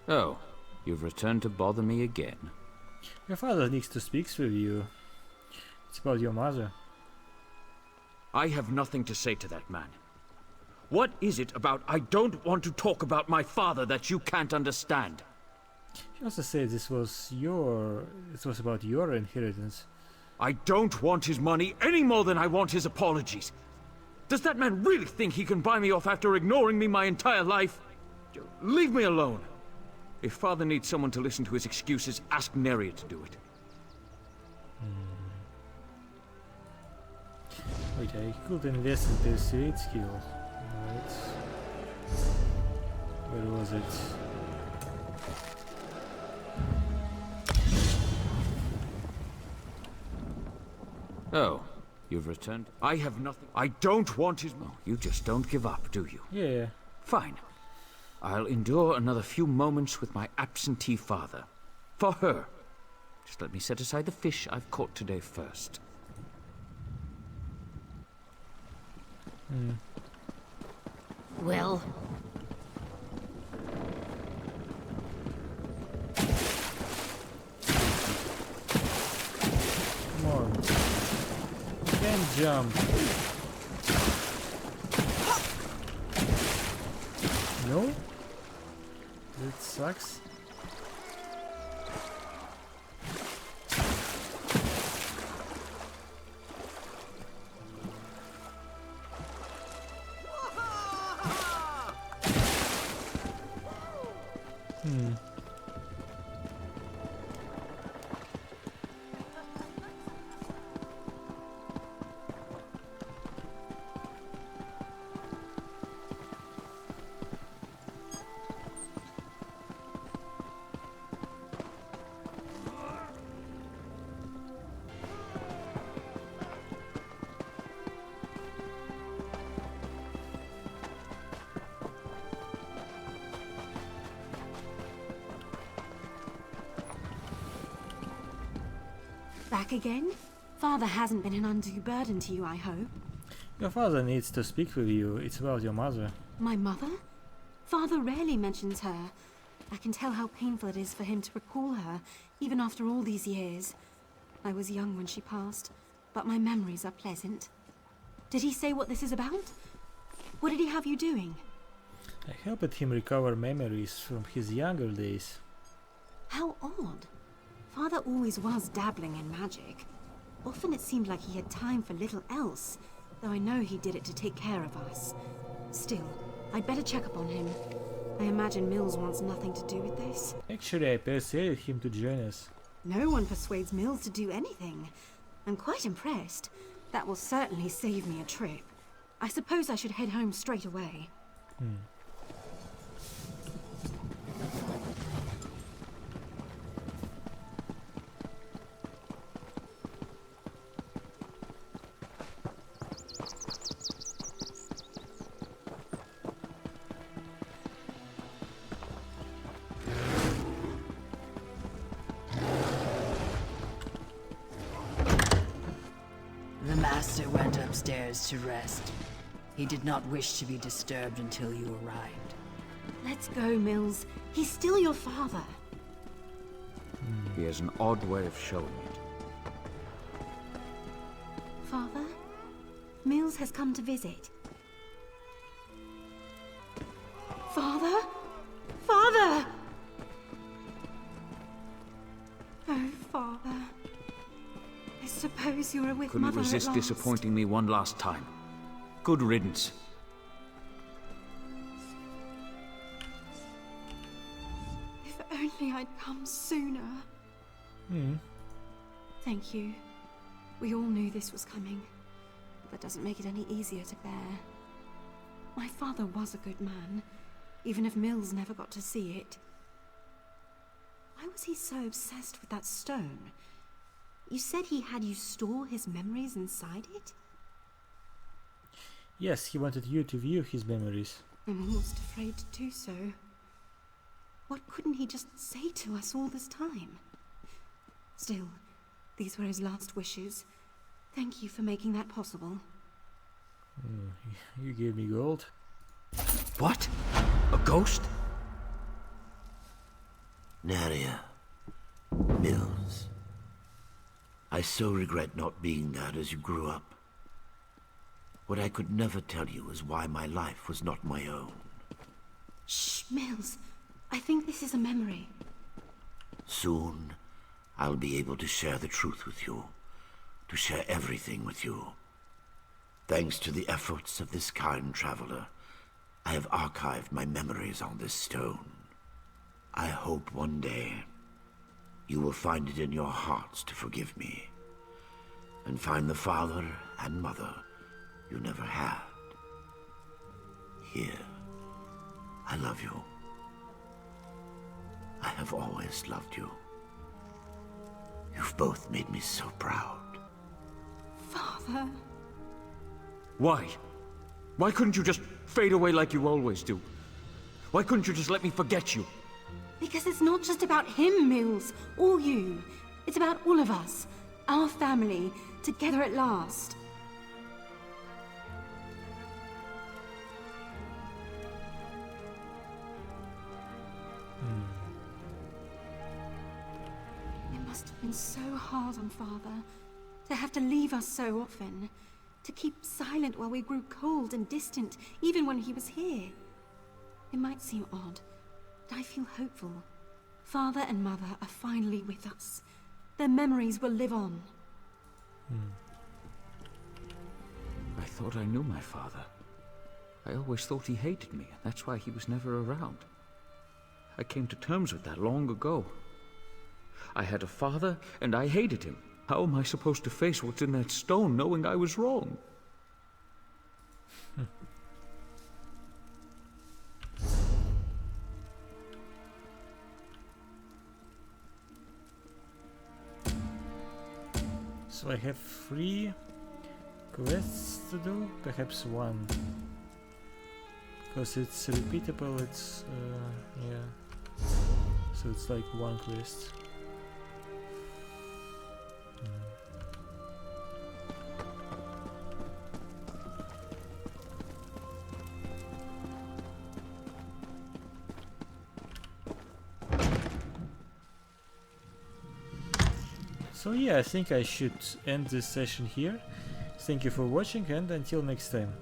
Oh, you've returned to bother me again. Your father needs to speak with you. It's about your mother. I have nothing to say to that man. What is it about I don't want to talk about my father that you can't understand? He also said this was about your inheritance. I don't want his money any more than I want his apologies. Does that man really think he can buy me off after ignoring me my entire life? Leave me alone. If father needs someone to listen to his excuses, ask Neria to do it. Wait, I could invest in pursuit skill. Right. Where was it? Oh, you've returned? I have nothing. I don't want his... Oh, you just don't give up, do you? Yeah. Fine. I'll endure another few moments with my absentee father. For her. Just let me set aside the fish I've caught today first. Well... Come on. You can jump. No? That sucks. Back again? Father hasn't been an undue burden to you, I hope. Your father needs to speak with you. It's about your mother. My mother? Father rarely mentions her. I can tell how painful it is for him to recall her, even after all these years. I was young when she passed, but my memories are pleasant. Did he say what this is about? What did he have you doing? I helped him recover memories from his younger days. How odd. Father always was dabbling in magic. Often it seemed like he had time for little else, though I know he did it to take care of us. Still, I'd better check up on him. I imagine Mills wants nothing to do with this. Actually, I persuaded him to join us. No one persuades Mills to do anything. I'm quite impressed. That will certainly save me a trip. I suppose I should head home straight away. The master went upstairs to rest. He did not wish to be disturbed until you arrived. Let's go, Mills. He's still your father. He has an odd way of showing it. Father? Mills has come to visit. Father? Father! Oh, Father. I suppose you are with Couldn't Mother resist at last. disappointing me one last time. Good riddance. If only I'd come sooner. Thank you. We all knew this was coming, but that doesn't make it any easier to bear. My father was a good man, even if Mills never got to see it. Why was he so obsessed with that stone? You said he had you store his memories inside it? Yes, he wanted you to view his memories. I'm almost afraid to do so. What couldn't he just say to us all this time? Still, these were his last wishes. Thank you for making that possible. You gave me gold. What? A ghost? Naria. Mills. I so regret not being there as you grew up. What I could never tell you is why my life was not my own. Shh, Mills. I think this is a memory. Soon, I'll be able to share the truth with you. To share everything with you. Thanks to the efforts of this kind traveler, I have archived my memories on this stone. I hope one day you will find it in your hearts to forgive me, and find the father and mother you never had. Here, I love you. I have always loved you. You've both made me so proud. Father? Why? Why couldn't you just fade away like you always do? Why couldn't you just let me forget you? Because it's not just about him, Mills, or you. It's about all of us. Our family, together at last. It must have been so hard on Father, to have to leave us so often, to keep silent while we grew cold and distant, even when he was here. It might seem odd, but I feel hopeful. Father and Mother are finally with us. Their memories will live on. I thought I knew my father. I always thought he hated me, and that's why he was never around. I came to terms with that long ago. I had a father, and I hated him. How am I supposed to face what's in that stone, knowing I was wrong? So I have 3 quests to do, perhaps 1. Because it's repeatable, it's yeah. So it's like 1 quest. So yeah, I think I should end this session here. Thank you for watching, and until next time.